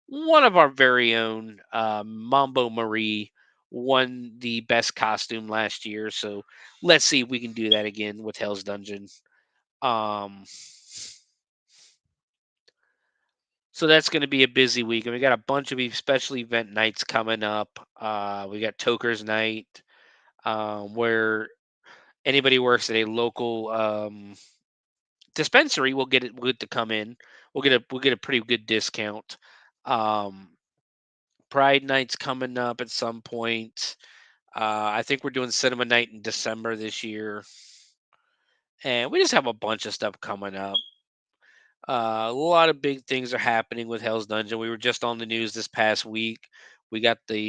One of our very own, Mambo Marie, won the best costume last year. So let's see if we can do that again with Hell's Dungeon. Um, so that's going to be a busy week, and we got a bunch of special event nights coming up. We got Toker's Night, where anybody works at a local dispensary will get to come in. We'll get a pretty good discount. Um, Pride Night's coming up at some point. I think we're doing Cinema Night in December this year, and we just have a bunch of stuff coming up. A lot of big things are happening with Hell's Dungeon. We were just on the news this past week. We got like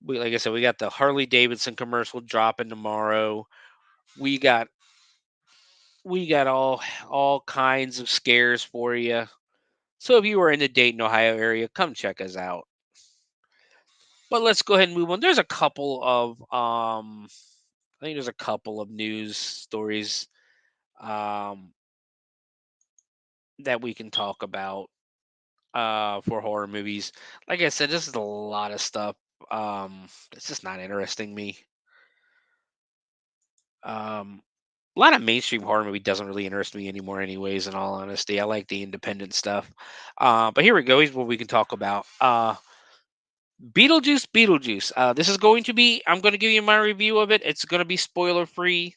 I said, we got the Harley Davidson commercial dropping tomorrow. We got we got all kinds of scares for you. So if you are in the Dayton, Ohio area, come check us out. But let's go ahead and move on. There's a couple of I think there's a couple of news stories um that we can talk about for horror movies. Like I said, this is a lot of stuff. It's just not interesting me. Um a lot of mainstream horror movie doesn't really interest me anymore anyways, in all honesty. I like the independent stuff. But here we go. Here's what we can talk about. Beetlejuice. This is going to be, I'm going to give you my review of it. It's going to be spoiler free.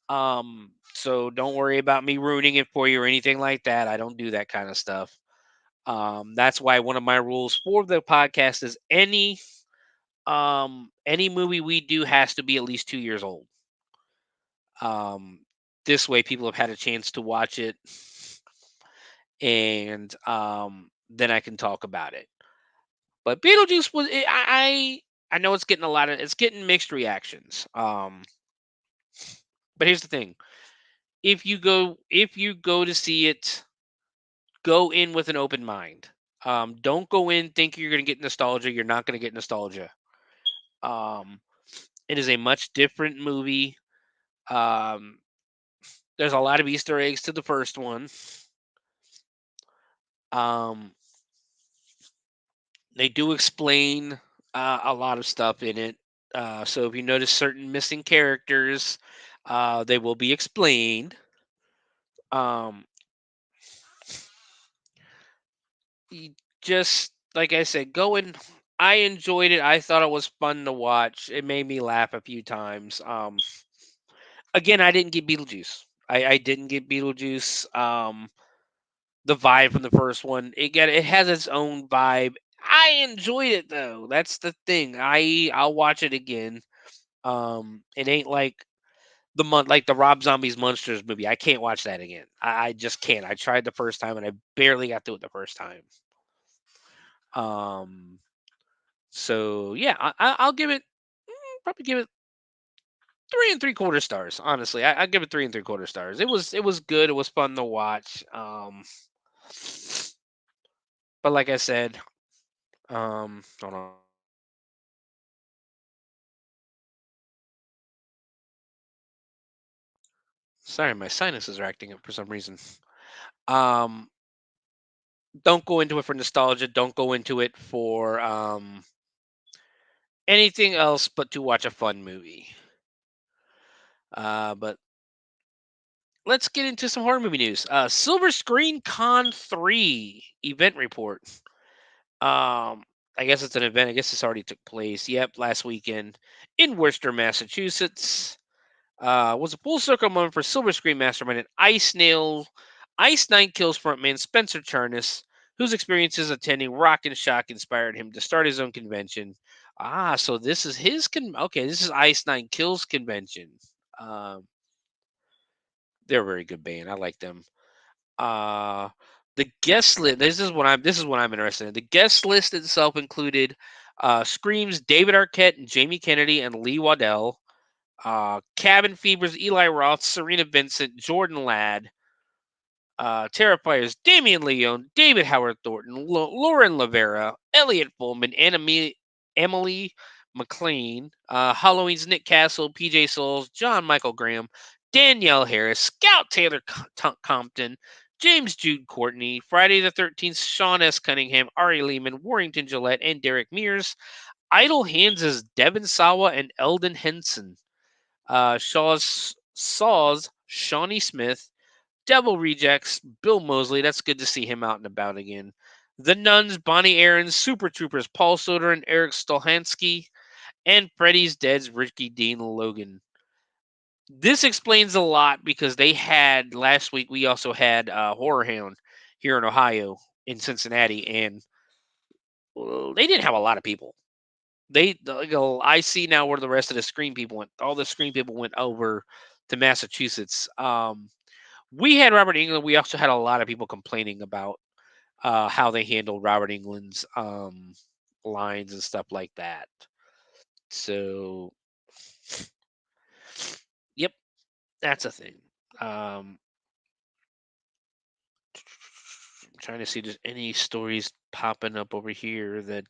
So don't worry about me ruining it for you or anything like that. I don't do that kind of stuff. That's why one of my rules for the podcast is any movie we do has to be at least 2 years old. Um, this way people have had a chance to watch it, and then I can talk about it. But Beetlejuice was I know it's getting mixed reactions. But here's the thing: if you go to see it, go in with an open mind. Don't go in thinking you're going to get nostalgia. You're not going to get nostalgia. Um, it is a much different movie. Um, there's a lot of Easter eggs to the first one. Um, they do explain a lot of stuff in it. So if you notice certain missing characters, they will be explained. Um, just like I said, go in. I enjoyed it. I thought it was fun to watch. It made me laugh a few times. Again, I didn't get Beetlejuice. I didn't get Beetlejuice. The vibe from the first one, it has its own vibe. I enjoyed it though. That's the thing. I'll watch it again. It ain't like the Rob Zombie's Monsters movie. I can't watch that again. I just can't. I tried the first time and I barely got through it the first time. Um, so yeah, I'll give it probably give it 3.75 stars. Honestly, I give it 3.75 stars. It was good. It was fun to watch. But like I said, hold on. Sorry, my sinuses are acting up for some reason. Um, don't go into it for nostalgia. Don't go into it for anything else but to watch a fun movie. But let's get into some horror movie news. Silver Screen Con 3 event report. I guess it's an event. I guess this already took place. Yep, last weekend in Worcester, Massachusetts. Was a full circle moment for Silver Screen mastermind and Ice Nine Kills frontman Spencer Charnas, whose experiences attending Rock and Shock inspired him to start his own convention. So this is okay. This is Ice Nine Kills convention. Um, they're a very good band. I like them. Uh, The guest list. This is what I'm interested in. The guest list itself included Scream's David Arquette and Jamie Kennedy and Lee Waddell, Cabin Fever's Eli Roth, Serena Vincent, Jordan Ladd, Terrifiers Damian Leone, David Howard Thornton, Lauren Lavera, Elliot Fullman, and Emily McLean, Halloween's Nick Castle, PJ Souls, John Michael Graham, Danielle Harris, Scout Taylor Compton, James Jude Courtney, Friday the 13th, Sean S. Cunningham, Ari Lehman, Warrington Gillette, and Derek Mears, Idle Hands' Devin Sawa and Eldon Henson, Saw's Shawnee Smith, Devil Rejects, Bill Mosley. That's good to see him out and about again. The Nuns, Bonnie Aarons, Super Troopers, Paul Soder and Eric Stolhansky, and Freddy's Dead's Ricky Dean Logan. This explains a lot because they had last week. We also had Horror Hound here in Ohio, in Cincinnati, and they didn't have a lot of people. I see now where the rest of the Scream people went. All the Scream people went over to Massachusetts. We had Robert Englund. We also had a lot of people complaining about how they handled Robert Englund's lines and stuff like that. So, yep, that's a thing. I'm trying to see if there's any stories popping up over here that.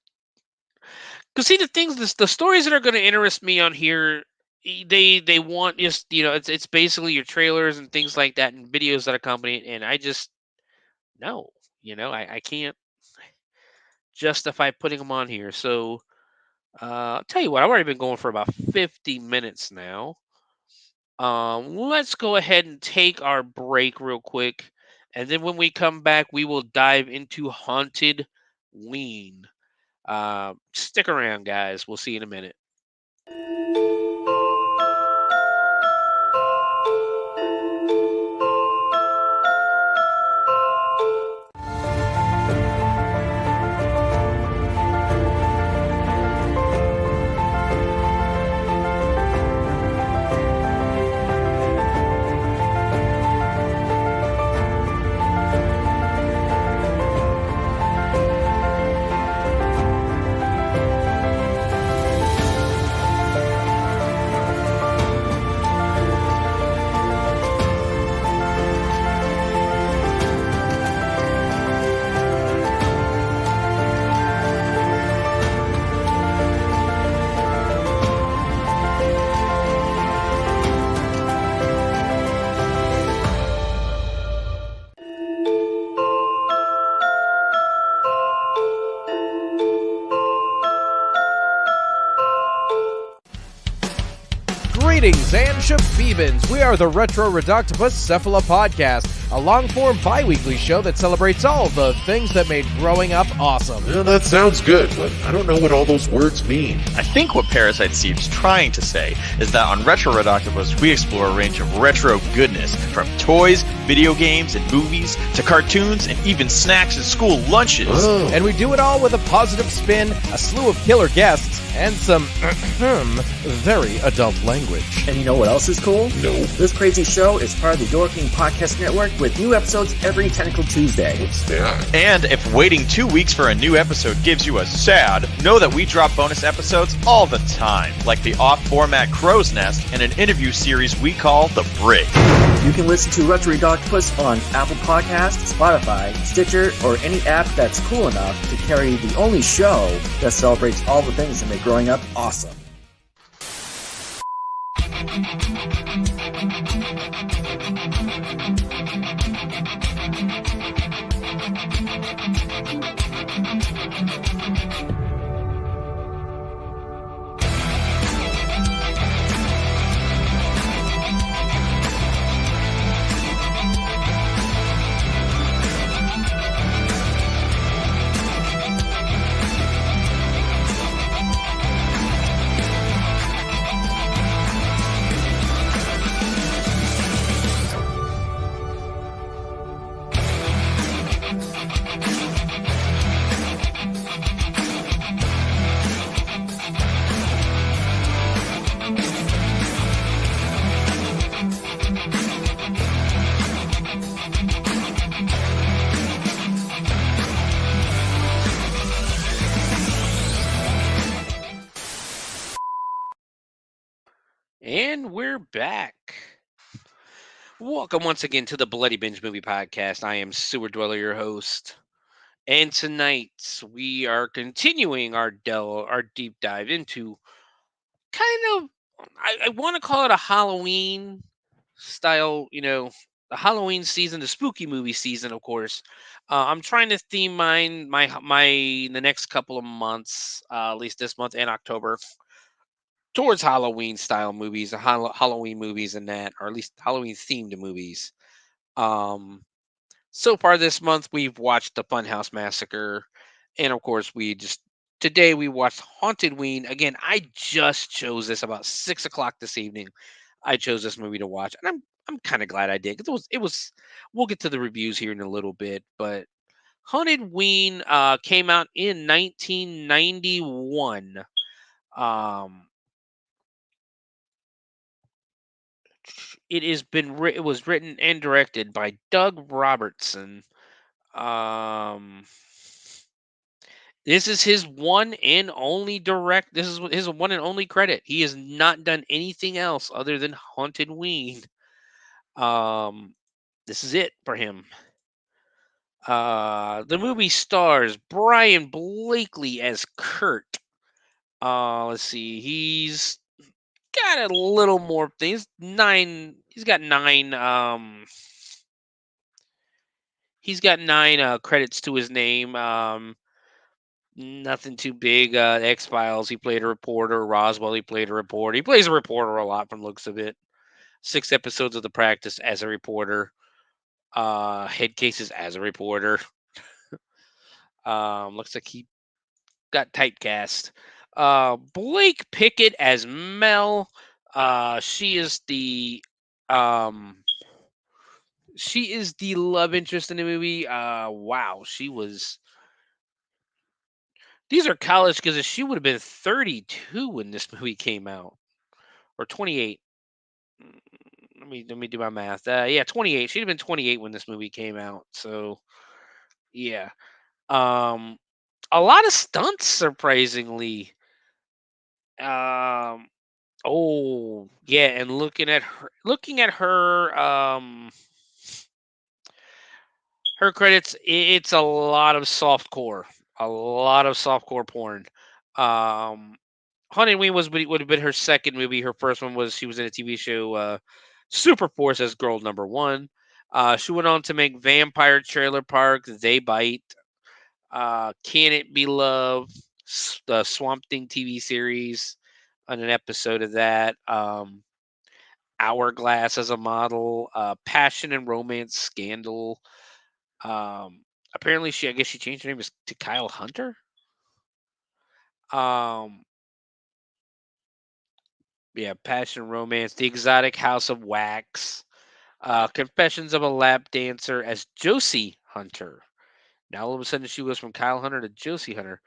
Because see, the stories that are going to interest me on here, they want just it's basically your trailers and things like that and videos that accompany it, and I just no, I can't justify putting them on here. So I'll tell you what, I've already been going for about 50 minutes now. Let's go ahead and take our break real quick, and then when we come back, we will dive into Hauntedween. Stick around, guys. We'll see you in a minute. Greetings and shabibans. We are the Retro Reductopus Cephala Podcast, a long-form bi-weekly show that celebrates all the things that made growing up awesome. Yeah, that sounds good, but I don't know what all those words mean. I think what Parasite Steve's trying to say is that on Retro Reductopus, we explore a range of retro goodness, from toys, video games, and movies, to cartoons, and even snacks and school lunches. Oh. And we do it all with a positive spin, a slew of killer guests, and some very adult language. And you know what else is cool? No. This crazy show is part of the Your King Podcast Network with new episodes every Tentacle Tuesday. What's that? And if waiting 2 weeks for a new episode gives you a sad, know that we drop bonus episodes all the time, like the off-format Crow's Nest and an interview series we call The Brig. You can listen to Retro Reductopus on Apple Podcasts, Spotify, Stitcher, or any app that's cool enough to carry the only show that celebrates all the things that make growing up awesome. And we're back. Welcome once again to the Bloody Binge Movie Podcast. I am Sewer Dweller, your host. And tonight we are continuing our deep dive into kind of, I want to call it a Halloween style, the Halloween season, the spooky movie season, of course. I'm trying to theme my the next couple of months, at least this month and October, towards Halloween style movies, Halloween movies, and that, or at least Halloween themed movies. Um, so far this month, we've watched the Funhouse Massacre, and of course, today we watched Hauntedween. Again, I just chose this about 6 o'clock this evening. I chose this movie to watch, and I'm kind of glad I did, because it was. We'll get to the reviews here in a little bit, but Hauntedween came out in 1991. Um, it was written and directed by Doug Robertson. Um, this is his one and only This is his one and only credit. He has not done anything else other than Hauntedween. Um, this is it for him. The movie stars Brian Blakely as Kurt. Let's see. He's got a little more things. He's got nine. He's got nine credits to his name. Nothing too big. X Files. He played a reporter. Roswell. He played a reporter. He plays a reporter a lot from the looks of it. 6 episodes of The Practice as a reporter. Head Cases as a reporter. Looks like he got typecast. Blake Pickett as Mel. She is the um love interest in the movie. Wow, she was. These are college because she would have been 32 when this movie came out, or 28. Let me do my math. Yeah, 28. She'd have been 28 when this movie came out. So yeah, um, a lot of stunts, surprisingly. Um, oh yeah, and looking at her credits, it's a lot of softcore porn. Um, Honeymoon would have been her second movie. Her first one was she was in a TV show, Super Force, as girl number one. She went on to make Vampire Trailer Park, They Bite, Can It Be Love, the Swamp Thing TV series, on an episode of that. Hourglass as a model, Passion and Romance Scandal. Apparently, I guess she changed her name to Kyle Hunter. Um, yeah, Passion, Romance, The Exotic House of Wax, Confessions of a Lap Dancer as Josie Hunter. Now all of a sudden she goes from Kyle Hunter to Josie Hunter.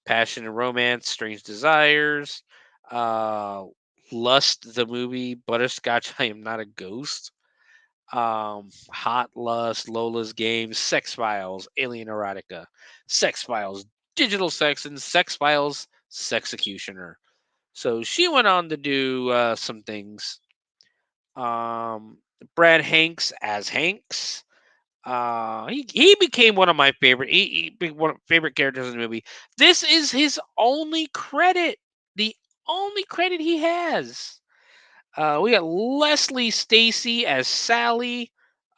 Passion and Romance, Strange Desires, uh, Lust the movie, Butterscotch, I Am Not a Ghost, Hot Lust, Lola's Game, Sex Files, Alien Erotica, Sex Files, Digital Sex, and Sex Files, Sexecutioner. So she went on to do some things. Um, Brad Hanks as Hanks. He became one of my favorite characters in the movie. This is his only credit, the only credit he has. We got Leslie Stacy as Sally.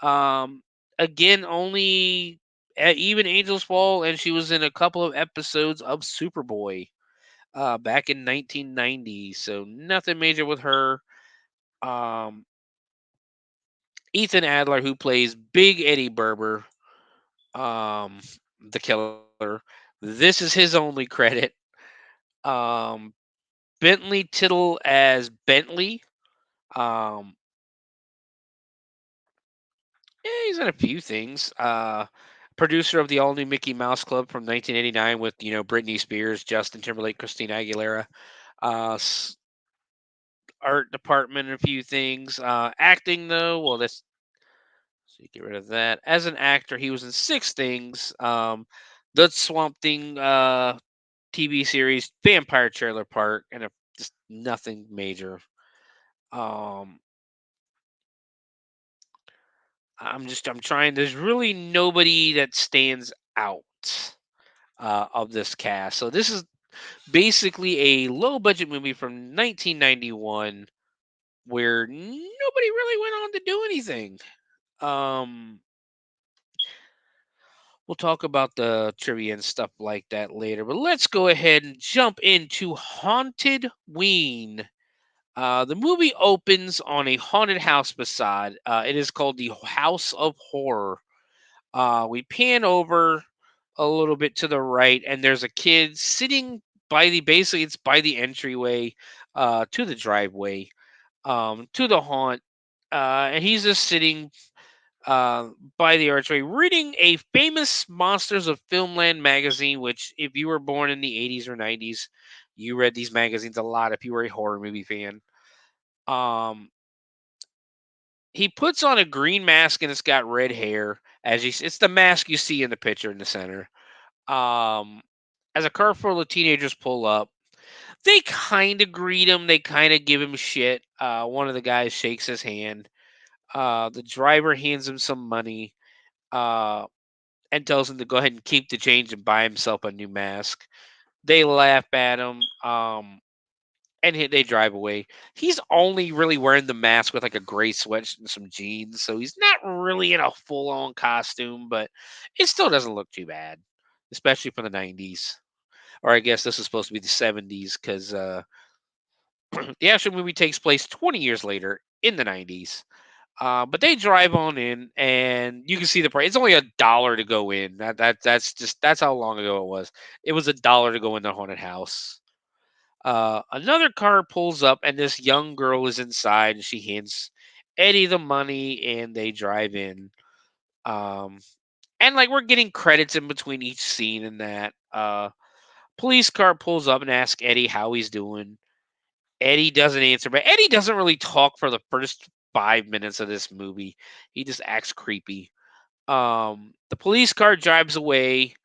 Um, again, only at Even Angels Fall, and she was in a couple of episodes of Superboy back in 1990. So nothing major with her. Um, Ethan Adler, who plays Big Eddie Berber, the killer. This is his only credit. Um, Bentley Tittle as Bentley. Um, yeah, he's in a few things. Producer of the all new Mickey Mouse Club from 1989 with Britney Spears, Justin Timberlake, Christina Aguilera. Art department, and a few things. Acting though, well, that's so you get rid of that. As an actor, he was in 6 things. The Swamp Thing TV series, Vampire Trailer Park, and just nothing major. Um, I'm trying. There's really nobody that stands out of this cast. So this is basically a low budget movie from 1991 where nobody really went on to do anything. Um, we'll talk about the trivia and stuff like that later, but let's go ahead and jump into Hauntedween. The movie opens on a haunted house facade. It is called the House of Horror. We pan over a little bit to the right, and there's a kid sitting by the basically it's by the entryway to the driveway to the haunt, and he's just sitting uh, by the archway reading a famous Monsters of Filmland magazine. Which, if you were born in the 80s or 90s, you read these magazines a lot. If you were a horror movie fan, um, he puts on a green mask and it's got red hair. It's the mask you see in the picture in the center. Um, as a car full of teenagers pull up, they kind of greet him. They kind of give him shit. One of the guys shakes his hand. The driver hands him some money uh, and tells him to go ahead and keep the change and buy himself a new mask. They laugh at him. And they drive away. He's only really wearing the mask with like a gray sweatshirt and some jeans, so he's not really in a full-on costume, but it still doesn't look too bad, especially for the 90s. Or I guess this is supposed to be the 70s because the actual movie takes place 20 years later in the 90s. But they drive on in, and you can see the price. It's only $1 to go in. That's how long ago it was. It was $1 to go in the haunted house. Another car pulls up, and this young girl is inside, and she hands Eddie the money, and they drive in. Um, and like we're getting credits in between each scene, and that police car pulls up and asks Eddie how he's doing. Eddie doesn't answer, but Eddie doesn't really talk for the first 5 minutes of this movie. He just acts creepy. The police car drives away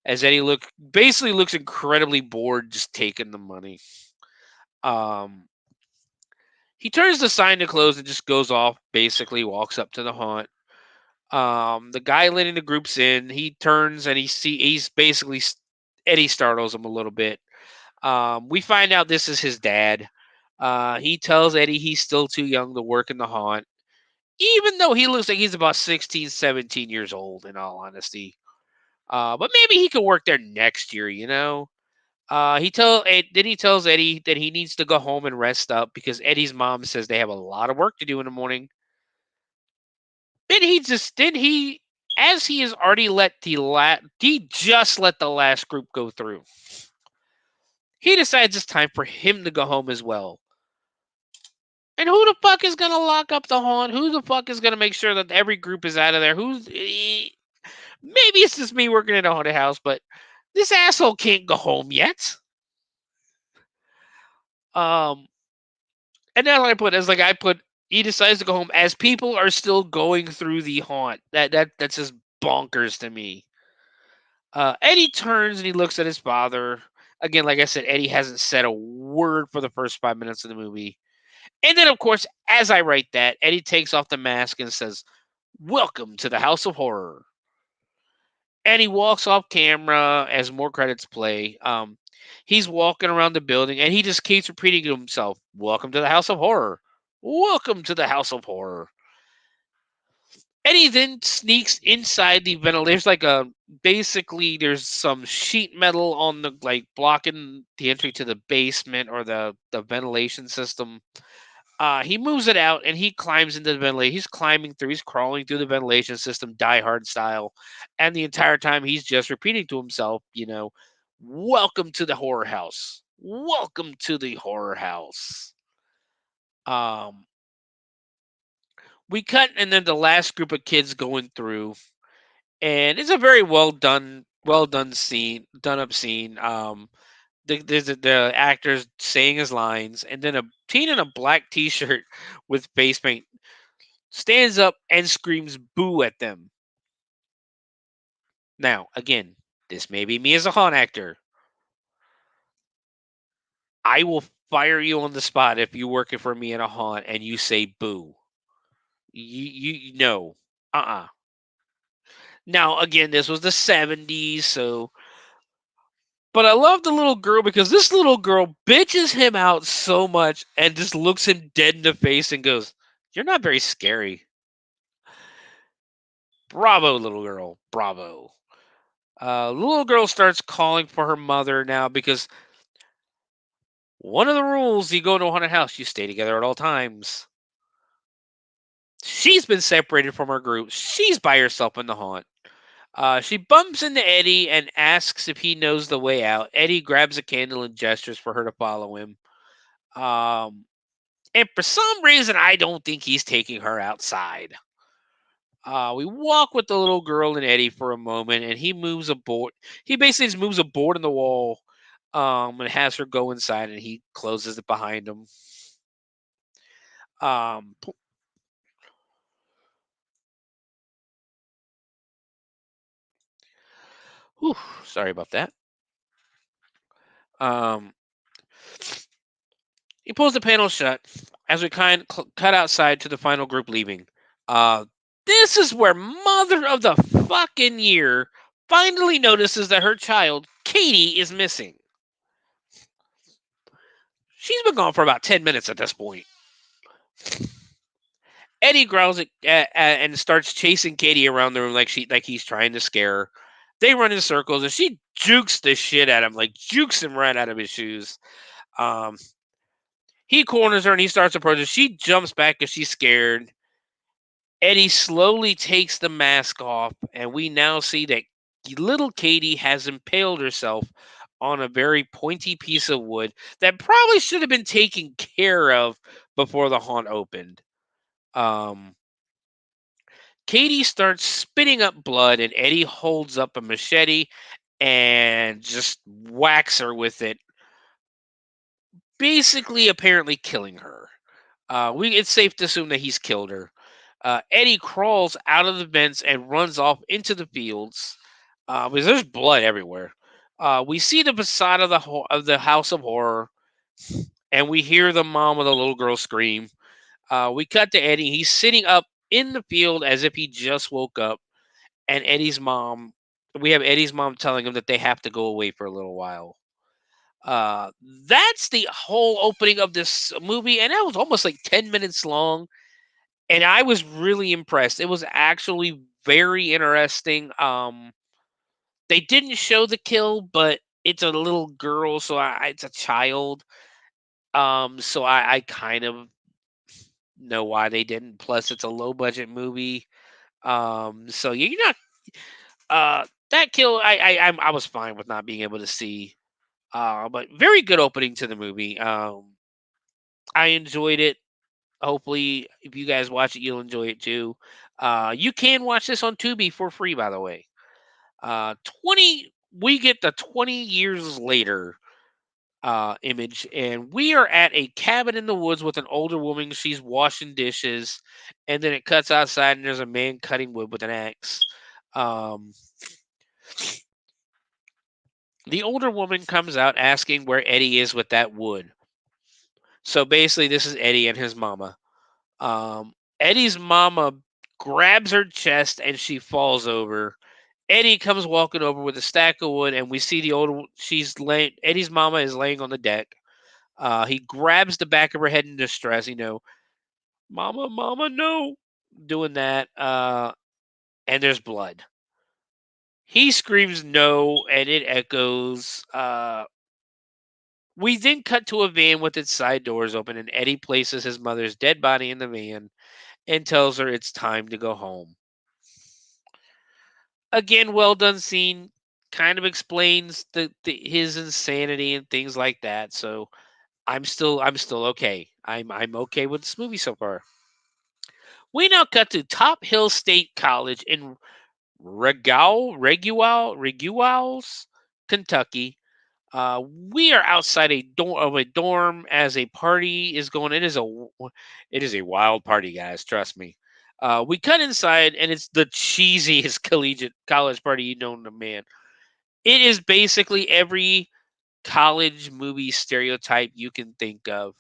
as Eddie basically looks incredibly bored, just taking the money. Um, He turns the sign to close and just goes off, basically walks up to the haunt. The guy letting the groups in, he turns and he's basically Eddie startles him a little bit. We find out this is his dad. He tells Eddie he's still too young to work in the haunt, even though he looks like he's about 16, 17 years old, in all honesty. But maybe he could work there next year, you know? Then he tells Eddie that he needs to go home and rest up because Eddie's mom says they have a lot of work to do in the morning. Then he as he has already he just let the last group go through. He decides it's time for him to go home as well. And who the fuck is gonna lock up the haunt? Who the fuck is gonna make sure that every group is out of there? Maybe it's just me working in a haunted house, but this asshole can't go home yet. Um, And that's what I put he decides to go home as people are still going through the haunt. That's just bonkers to me. Eddie turns and he looks at his father. Again, like I said, Eddie hasn't said a word for the first 5 minutes of the movie. And then, of course, as I write that, Eddie takes off the mask and says, "Welcome to the House of Horror." And he walks off camera as more credits play. He's walking around the building and he just keeps repeating to himself, "Welcome to the House of Horror. Welcome to the House of Horror." And he then sneaks inside the ventilator. There's some sheet metal on the blocking the entry to the basement or the ventilation system. He moves it out and he climbs into the ventilator. He's climbing through, he's crawling through the ventilation system, Die Hard style. And the entire time he's just repeating to himself, "Welcome to the horror house. Welcome to the horror house." Um, we cut and then the last group of kids going through, and it's a very well done scene, done up scene. The actors saying his lines, and then a teen in a black T-shirt with face paint stands up and screams "boo" at them. Now, again, this may be me as a haunt actor. I will fire you on the spot if you're working for me in a haunt and you say boo. You no. Now, again, this was the 70s, so. But I love the little girl because this little girl bitches him out so much and just looks him dead in the face and goes, "You're not very scary." Bravo, little girl. Bravo. Little girl starts calling for her mother now because one of the rules you go to a haunted house, you stay together at all times. She's been separated from her group. She's by herself in the haunt. She bumps into Eddie and asks if he knows the way out. Eddie grabs a candle and gestures for her to follow him. And for some reason, I don't think he's taking her outside. We walk with the little girl and Eddie for a moment, and he moves a board. He basically just moves a board in the wall, and has her go inside, and he closes it behind him. Um, whew, sorry about that. Um, he pulls the panel shut as we cut outside to the final group leaving. Uh, this is where Mother of the fucking Year finally notices that her child, Katie, is missing. She's been gone for about 10 minutes at this point. Eddie growls and starts chasing Katie around the room like he's trying to scare her. They run in circles and she jukes the shit at him, like jukes him right out of his shoes. Um, he corners her and he starts approaching. She jumps back because she's scared. Eddie slowly takes the mask off, and we now see that little Katie has impaled herself on a very pointy piece of wood that probably should have been taken care of before the haunt opened. Um, Katie starts spitting up blood, and Eddie holds up a machete and just whacks her with it, basically, apparently killing her. It's safe to assume that he's killed her. Eddie crawls out of the vents and runs off into the fields because there's blood everywhere. We see the facade of the House of Horror, and we hear the mom of the little girl scream. We cut to Eddie. He's sitting up in the field as if he just woke up, and we have Eddie's mom telling him that they have to go away for a little while. Uh, that's the whole opening of this movie, and that was almost like 10 minutes long. And I was really impressed. It was actually very interesting. They didn't show the kill, but it's a little girl, so it's a child. So I kind of know why they didn't. Plus, it's a low budget movie. So you're not. That kill, I was fine with not being able to see. But very good opening to the movie. I enjoyed it. Hopefully, if you guys watch it, you'll enjoy it too. You can watch this on Tubi for free, by the way. 20, we get the 20 years later image, and we are at a cabin in the woods with an older woman. She's washing dishes, and then it cuts outside, and there's a man cutting wood with an axe. Um, the older woman comes out asking where Eddie is with that wood. So basically, this is Eddie and his mama. Eddie's mama grabs her chest and she falls over. Eddie comes walking over with a stack of wood, and we see Eddie's mama is laying on the deck. He grabs the back of her head in distress, mama, mama, no, doing that. And there's blood. He screams no, and it echoes. We then cut to a van with its side doors open, and Eddie places his mother's dead body in the van and tells her it's time to go home. Again, well done scene. Kind of explains his insanity and things like that. So I'm still okay. I'm okay with this movie so far. We now cut to Top Hill State College in Reguals, Kentucky. We are outside a dorm as a party is going. It is a wild party, guys. Trust me. We cut inside, and it's the cheesiest collegiate college party you know, man. It is basically every college movie stereotype you can think of.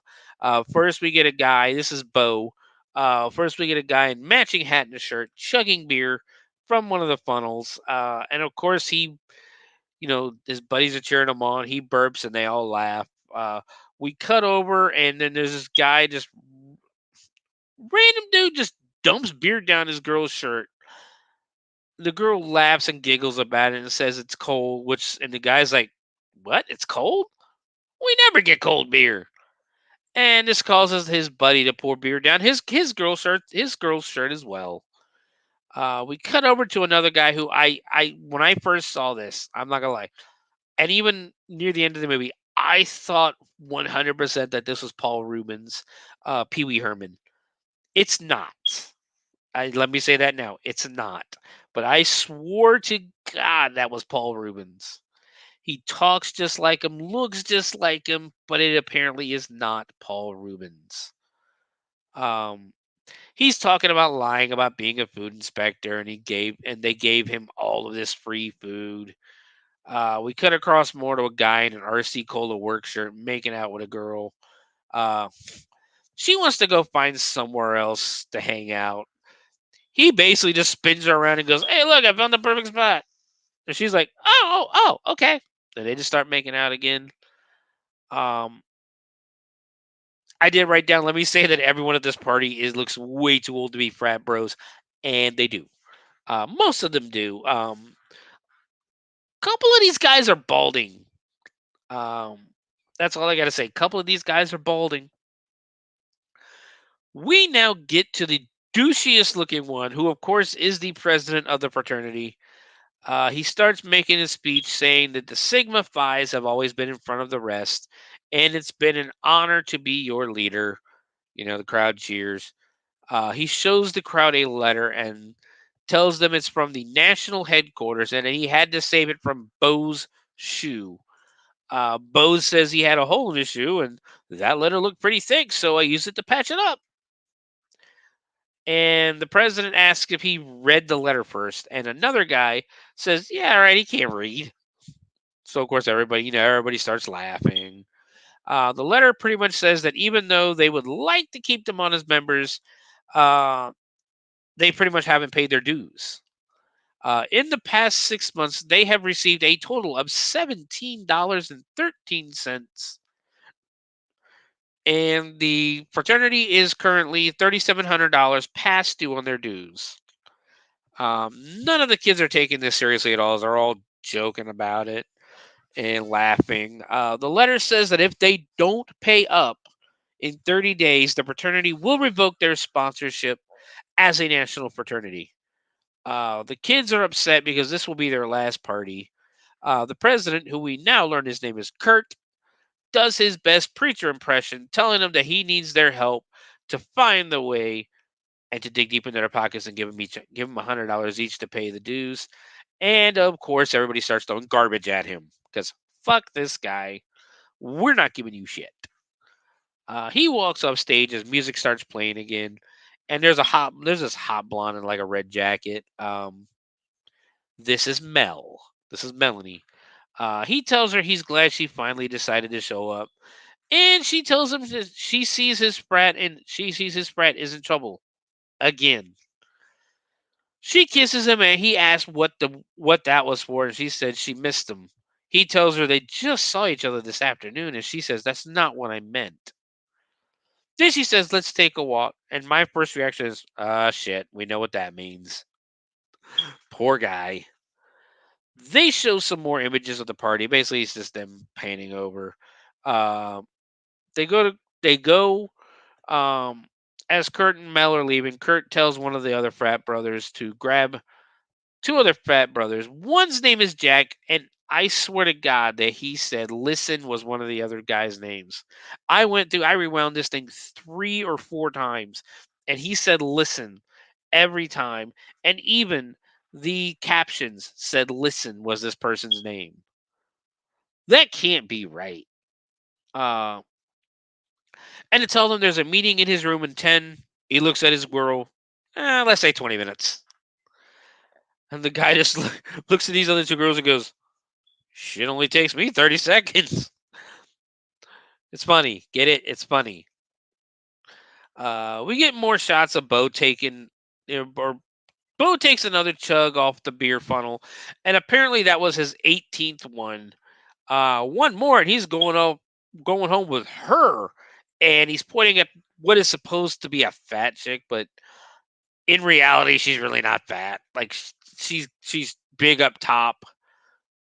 First, we get a guy. This is Bo. First, we get a guy in matching hat and a shirt, chugging beer from one of the funnels, and of course his buddies are cheering him on. He burps and they all laugh. We cut over, and then there's this guy, just random dude, just dumps beer down his girl's shirt. The girl laughs and giggles about it and says it's cold, and the guy's like, "What? It's cold? We never get cold beer." And this causes his buddy to pour beer down his girl's shirt as well. We cut over to another guy who I when I first saw this, I'm not gonna lie, and even near the end of the movie, I thought 100% that this was Paul Rubens, Pee Wee Herman. It's not. Let me say that now. It's not. But I swore to God that was Paul Rubens. He talks just like him, looks just like him, but it apparently is not Paul Rubens. He's talking about lying about being a food inspector, and they gave him all of this free food. We cut across more to a guy in an RC Cola work shirt making out with a girl. Uh, she wants to go find somewhere else to hang out. He basically just spins her around and goes, "Hey, look, I found the perfect spot." And she's like, "Oh, okay." Then they just start making out again. Um, I did write down. Let me say that everyone at this party looks way too old to be frat bros, and they do. Most of them do. Couple of these guys are balding. That's all I got to say. Couple of these guys are balding. We now get to the douchiest looking one, who of course is the president of the fraternity. He starts making his speech saying that the Sigma Phi's have always been in front of the rest, and it's been an honor to be your leader. The crowd cheers. He shows the crowd a letter and tells them it's from the national headquarters, and he had to save it from Bo's shoe. Bo says he had a hole in his shoe, and that letter looked pretty thick, so I used it to patch it up. And the president asks if he read the letter first, and another guy says, "Yeah, all right, he can't read." So of course everybody starts laughing. The letter pretty much says that even though they would like to keep them on as members, they pretty much haven't paid their dues. In the past 6 months, they have received a total of $17.13, and the fraternity is currently $3,700 past due on their dues. None of the kids are taking this seriously at all. They're all joking about it and laughing. The letter says that if they don't pay up in 30 days, the fraternity will revoke their sponsorship as a national fraternity. The kids are upset because this will be their last party. The president, who we now learn his name is Kurt, does his best preacher impression, telling them that he needs their help to find the way and to dig deep into their pockets and give them $100 each to pay the dues. And of course, everybody starts throwing garbage at him because fuck this guy. We're not giving you shit. He walks off stage as music starts playing again, and there's this hot blonde in like a red jacket. This is Mel. This is Melanie. He tells her he's glad she finally decided to show up, and she tells him that she sees his frat is in trouble again. She kisses him, and he asks what that was for, and she said she missed him. He tells her they just saw each other this afternoon, and she says that's not what I meant. Then she says, "Let's take a walk." And my first reaction is, shit, we know what that means. Poor guy. They show some more images of the party. Basically, it's just them painting over. They go as Kurt and Mel are leaving. Kurt tells one of the other frat brothers to grab two other frat brothers. One's name is Jack, and I swear to God that he said "listen" was one of the other guys' names. I rewound this thing 3 or 4 times, and he said "listen" every time, and even the captions said "listen" was this person's name. That can't be right. And to tell them there's a meeting in his room in 10. He looks at his girl. Let's say 20 minutes. And the guy just looks at these other two girls and goes, "Shit only takes me 30 seconds." It's funny. Get it? It's funny. We get more shots of Bo taking, or Bo takes another chug off the beer funnel, and apparently that was his 18th one. One more, and he's going home with her, and he's pointing at what is supposed to be a fat chick, but in reality, she's really not fat. Like she's big up top,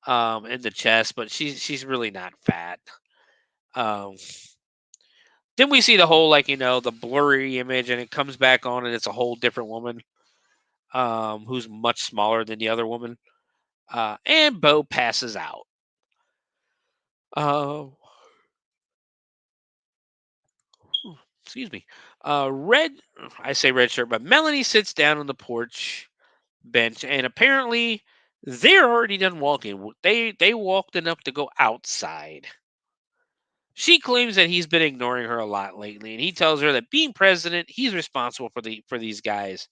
in the chest, but she's really not fat. Um, then we see the whole, like, the blurry image, and it comes back on, and it's a whole different woman, who's much smaller than the other woman. And Bo passes out. Uh, excuse me. Red, I say red shirt, but Melanie sits down on the porch bench, and apparently they're already done walking. They walked enough to go outside. She claims that he's been ignoring her a lot lately, and he tells her that being president, he's responsible for these guys.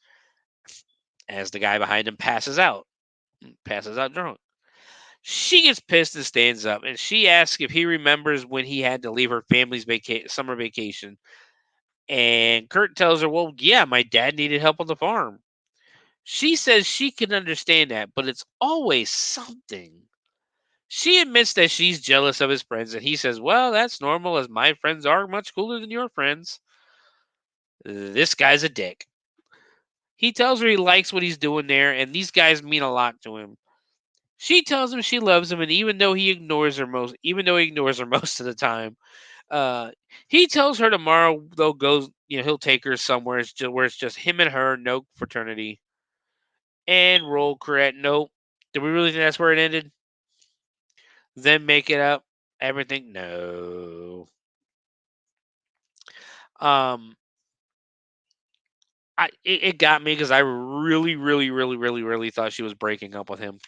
As the guy behind him passes out drunk. She gets pissed and stands up, and she asks if he remembers when he had to leave her family's summer vacation. And Kurt tells her, "Well, yeah, my dad needed help on the farm." She says she can understand that, but it's always something. She admits that she's jealous of his friends, and he says, "Well, that's normal, as my friends are much cooler than your friends." This guy's a dick. He tells her he likes what he's doing there, and these guys mean a lot to him. She tells him she loves him, and even though he ignores her most of the time, uh, he tells her tomorrow they'll go. He'll take her somewhere where it's just him and her, no fraternity. And roll credit. Nope. Do we really think that's where it ended? Then make it up. Everything? No. Um, it got me because I really, really, really, really, really thought she was breaking up with him,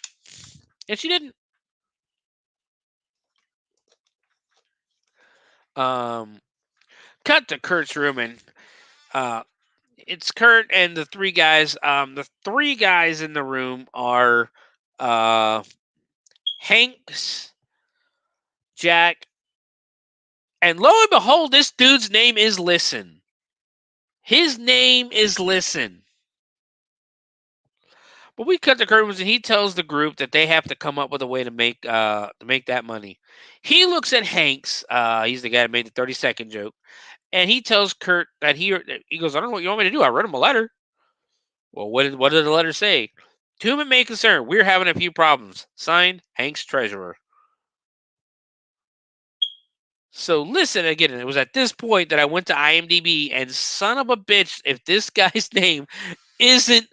and she didn't. Um, cut to Kurt's room, and uh, it's Kurt and the three guys. The three guys in the room are uh, Hanks, Jack, and lo and behold, this dude's name is Listen. His name is Listen. But we cut the curtains, and he tells the group that they have to come up with a way to make that money. He looks at Hanks. He's the guy that made the 30-second joke, and he tells Kurt that he goes, "I don't know what you want me to do. I read him a letter." Well, what did the letter say? "To whom it may concern, we're having a few problems. Signed, Hanks, Treasurer." So listen again. It was at this point that I went to IMDb, and son of a bitch, if this guy's name isn't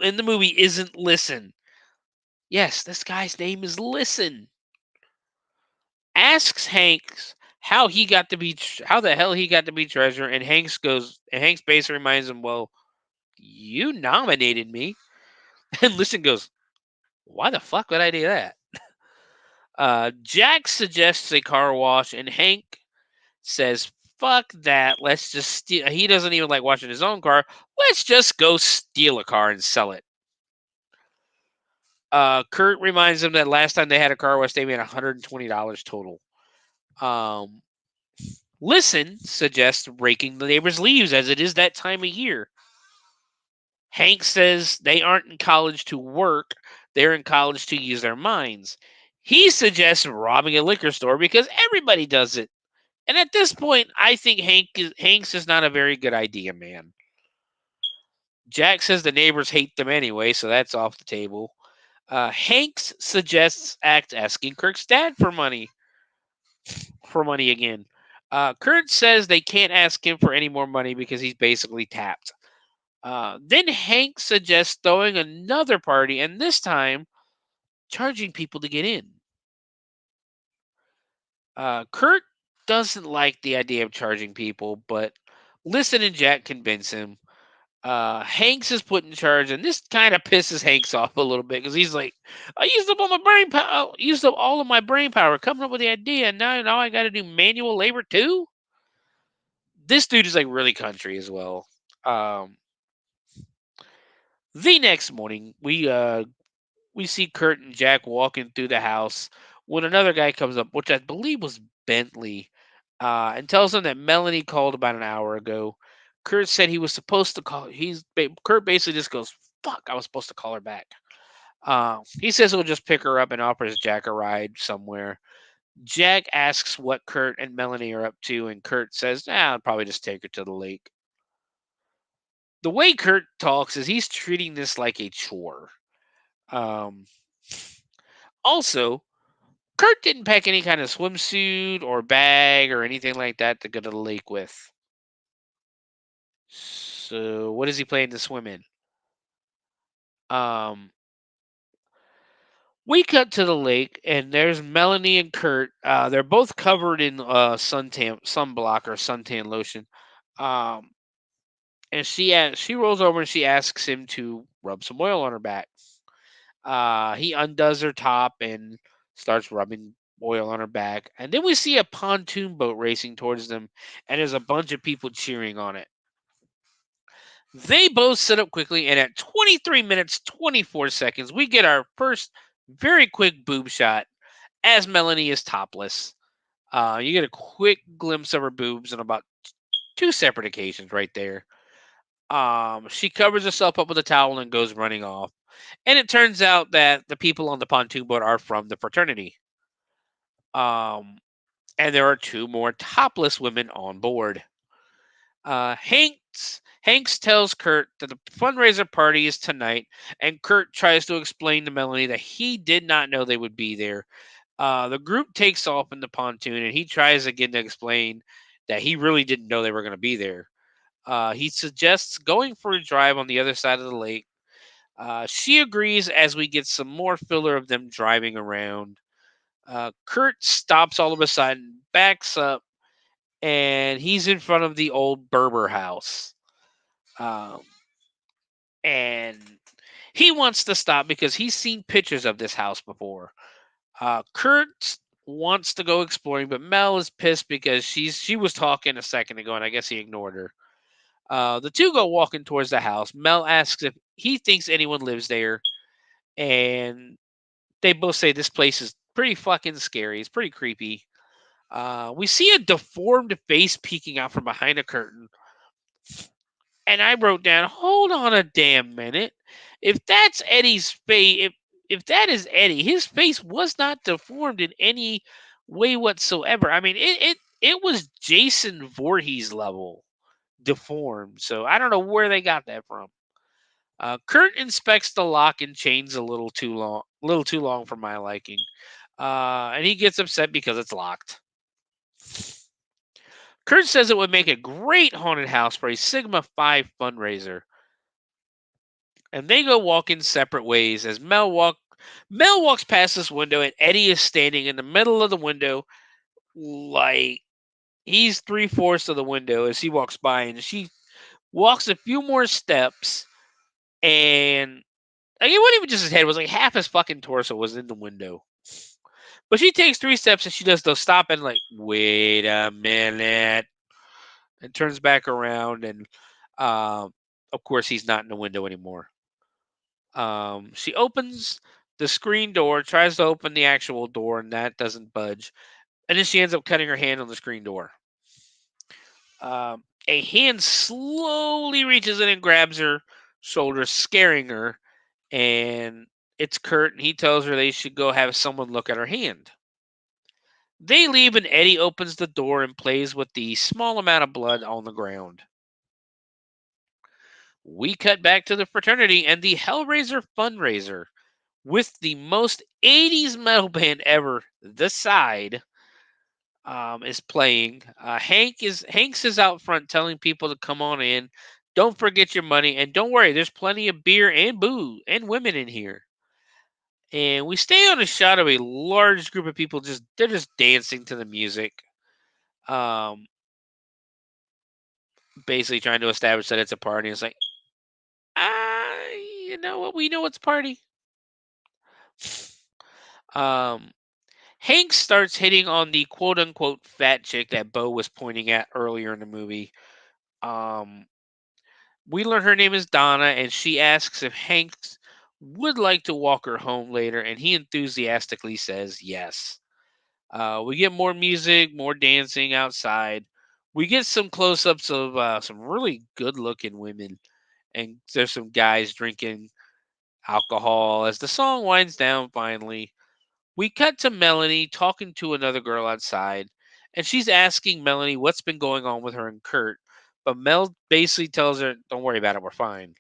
in the movie isn't Listen. Yes, this guy's name is Listen. Asks Hanks how the hell he got to be treasurer, and Hanks basically reminds him, "Well, you nominated me." And Listen goes, "Why the fuck would I do that?" Jack suggests a car wash, and Hank says, "Fuck that. Let's just steal." He doesn't even like washing his own car. "Let's just go steal a car and sell it." Kurt reminds him that last time they had a car wash, they made $120 total. Listen suggests raking the neighbor's leaves, as it is that time of year. Hank says they aren't in college to work, they're in college to use their minds. He suggests robbing a liquor store because everybody does it. And at this point, I think Hanks is not a very good idea, man. Jack says the neighbors hate them anyway, so that's off the table. Hanks suggests asking Kirk's dad for money. Again. Kurt says they can't ask him for any more money because he's basically tapped. Then Hank suggests throwing another party, and this time charging people to get in. Kurt doesn't like the idea of charging people, but Listen and Jack convince him. Hanks is put in charge, and this kind of pisses Hanks off a little bit because he's like, "I used up all my brain power, used up all of my brain power coming up with the idea, and now I got to do manual labor too." This dude is like really country as well. Um, the next morning, we see Kurt and Jack walking through the house when another guy comes up, which I believe was Bentley. and tells him that Melanie called about an hour ago. Kurt said he was supposed to call. Kurt basically just goes, "Fuck, I was supposed to call her back." He says he'll just pick her up and offers Jack a ride somewhere. Jack asks what Kurt and Melanie are up to, and Kurt says, I'll probably just take her to the lake. The way Kurt talks is he's treating this like a chore. Um, Also, Kurt didn't pack any kind of swimsuit or bag or anything like that to go to the lake with. So, what is he planning to swim in? Um, we cut to the lake, and there's Melanie and Kurt. They're both covered in sunblock or suntan lotion. Um, and she rolls over and she asks him to rub some oil on her back. He undoes her top and starts rubbing oil on her back. And then we see a pontoon boat racing towards them, and there's a bunch of people cheering on it. They both sit up quickly, and at 23 minutes 24 seconds, we get our first very quick boob shot as Melanie is topless. You get a quick glimpse of her boobs on about two separate occasions right there. She covers herself up with a towel and goes running off. And it turns out that the people on the pontoon boat are from the fraternity. Um, and there are two more topless women on board. Hanks tells Kurt that the fundraiser party is tonight, and Kurt tries to explain to Melanie that he did not know they would be there. The group takes off in the pontoon, and he tries again to explain that he really didn't know they were going to be there. He suggests going for a drive on the other side of the lake. She agrees as we get some more filler of them driving around. Kurt stops all of a sudden, backs up, and he's in front of the old Berber house. Um, and he wants to stop because he's seen pictures of this house before. Kurt wants to go exploring, but Mel is pissed because she was talking a second ago, and I guess he ignored her. The two go walking towards the house. Mel asks if he thinks anyone lives there, and they both say this place is pretty fucking scary. It's pretty creepy. We see a deformed face peeking out from behind a curtain, and I wrote down, "Hold on a damn minute. If that's Eddie's face, if that is Eddie, his face was not deformed in any way whatsoever. I mean, it was Jason Voorhees level deformed. So I don't know where they got that from." Kurt inspects the lock and chains a little too long for my liking, and he gets upset because it's locked. Kurt says it would make a great haunted house for a Sigma 5 fundraiser, and they go walking separate ways as Mel walks past this window, and Eddie is standing in the middle of the window, like he's 3/4 of the window as he walks by, and she walks a few more steps, and like, it wasn't even just his head; it was like half his fucking torso was in the window. But she takes 3 steps and she does those stop and like, wait a minute, and turns back around, and of course he's not in the window anymore. She opens the screen door, tries to open the actual door, and that doesn't budge. And then she ends up cutting her hand on the screen door. A hand slowly reaches in and grabs her shoulder, scaring her. And it's Kurt, and he tells her they should go have someone look at her hand. They leave, and Eddie opens the door and plays with the small amount of blood on the ground. We cut back to the fraternity and the Hellraiser fundraiser with the most 80s metal band ever, The Side, is playing. Hanks is out front telling people to come on in. Don't forget your money, and don't worry, there's plenty of beer and booze and women in here. And we stay on a shot of a large group of people they're just dancing to the music. Basically trying to establish that it's a party. It's like, you know what? We know it's a party. Hank starts hitting on the quote unquote fat chick that Bo was pointing at earlier in the movie. We learn her name is Donna, and she asks if Hank would like to walk her home later, and he enthusiastically says yes. We get more music, more dancing outside. We get some close-ups of some really good-looking women, and there's some guys drinking alcohol. As the song winds down, finally, we cut to Melanie talking to another girl outside, and she's asking Melanie what's been going on with her and Kurt. But Mel basically tells her, "Don't worry about it, we're fine."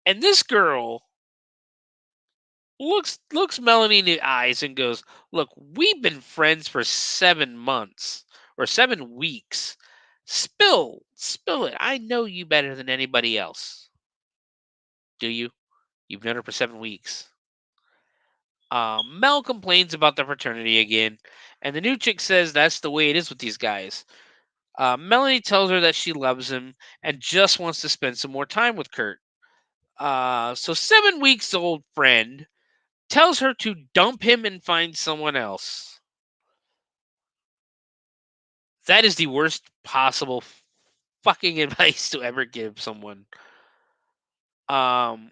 And this girl looks Melanie in the eyes and goes, "Look, we've been friends for 7 months or 7 weeks. Spill it. I know you better than anybody else. Do you? You've known her for 7 weeks." Mel complains about the fraternity again, and the new chick says that's the way it is with these guys. Melanie tells her that she loves him and just wants to spend some more time with Kurt. So 7 weeks old friend tells her to dump him and find someone else. That is the worst possible fucking advice to ever give someone. Um,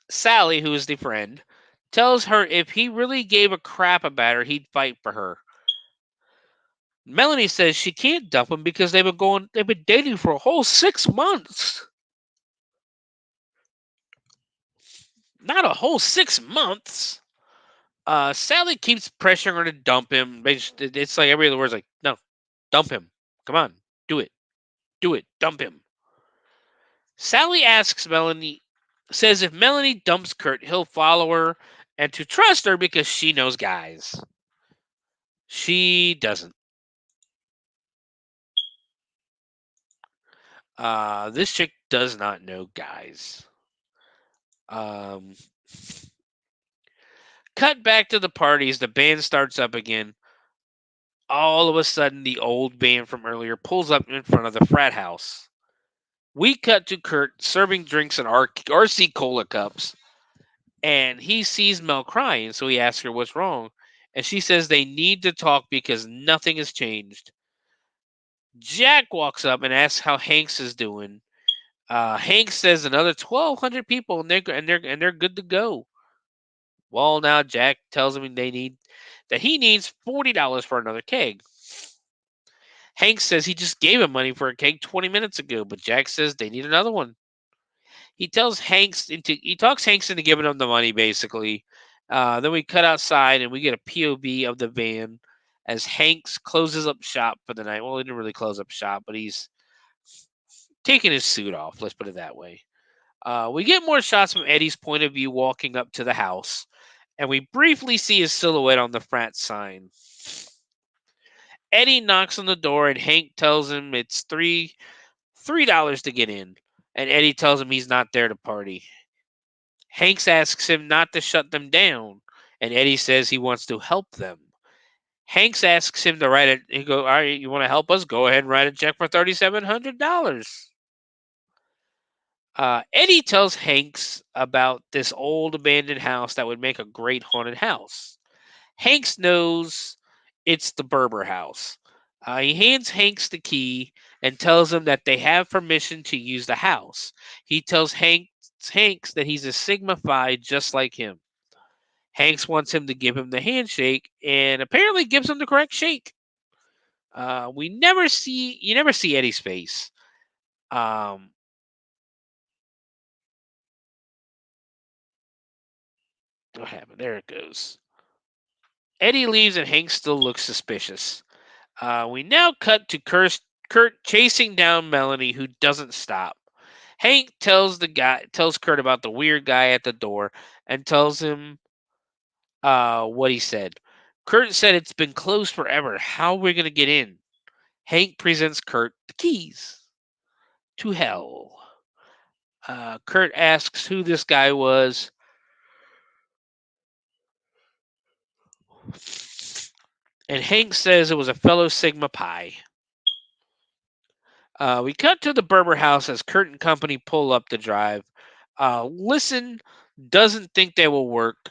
Sally, who is the friend, tells her if he really gave a crap about her, he'd fight for her. Melanie says she can't dump him because they've been dating for a whole 6 months. Not a whole 6 months. Sally keeps pressuring her to dump him. It's like every other word's like, no, dump him. Come on, do it. Do it. Dump him. Sally says if Melanie dumps Kurt, he'll follow her and to trust her because she knows guys. She doesn't. This chick does not know guys. Cut back to the parties. The band starts up again. All of a sudden, the old band from earlier pulls up in front of the frat house. We cut to Kurt serving drinks in RC Cola cups, and he sees Mel crying, so he asks her what's wrong. And she says they need to talk because nothing has changed. Jack walks up and asks how Hanks is doing. Hanks says another 1,200 people and they're good to go. Well, now Jack tells him that he needs $40 for another keg. Hank says he just gave him money for a keg 20 minutes ago, but Jack says they need another one. He talks Hanks into giving him the money basically. Then we cut outside and we get a POV of the van as Hanks closes up shop for the night. Well, he didn't really close up shop, but he's taking his suit off. Let's put it that way. We get more shots from Eddie's point of view walking up to the house, and we briefly see his silhouette on the frat sign. Eddie knocks on the door, and Hank tells him it's $3 to get in, and Eddie tells him he's not there to party. Hanks asks him not to shut them down, and Eddie says he wants to help them. Hanks asks him to write it. He goes, "All right, you want to help us? Go ahead and write a check for $3,700." Eddie tells Hanks about this old abandoned house that would make a great haunted house. Hanks knows it's the Berber house. He hands Hanks the key and tells him that they have permission to use the house. He tells Hanks that he's a Sigma Phi just like him. Hanks wants him to give him the handshake and apparently gives him the correct shake. You never see Eddie's face. What happened? There it goes. Eddie leaves and Hank still looks suspicious. We now cut to Kurt chasing down Melanie, who doesn't stop. Hank tells Kurt about the weird guy at the door and tells him what he said. Kurt said it's been closed forever. How are we going to get in? Hank presents Kurt the keys to hell. Kurt asks who this guy was. And Hank says it was a fellow Sigma Pi. We cut to the Berber house as Kurt and company pull up the drive. Listen doesn't think they will work.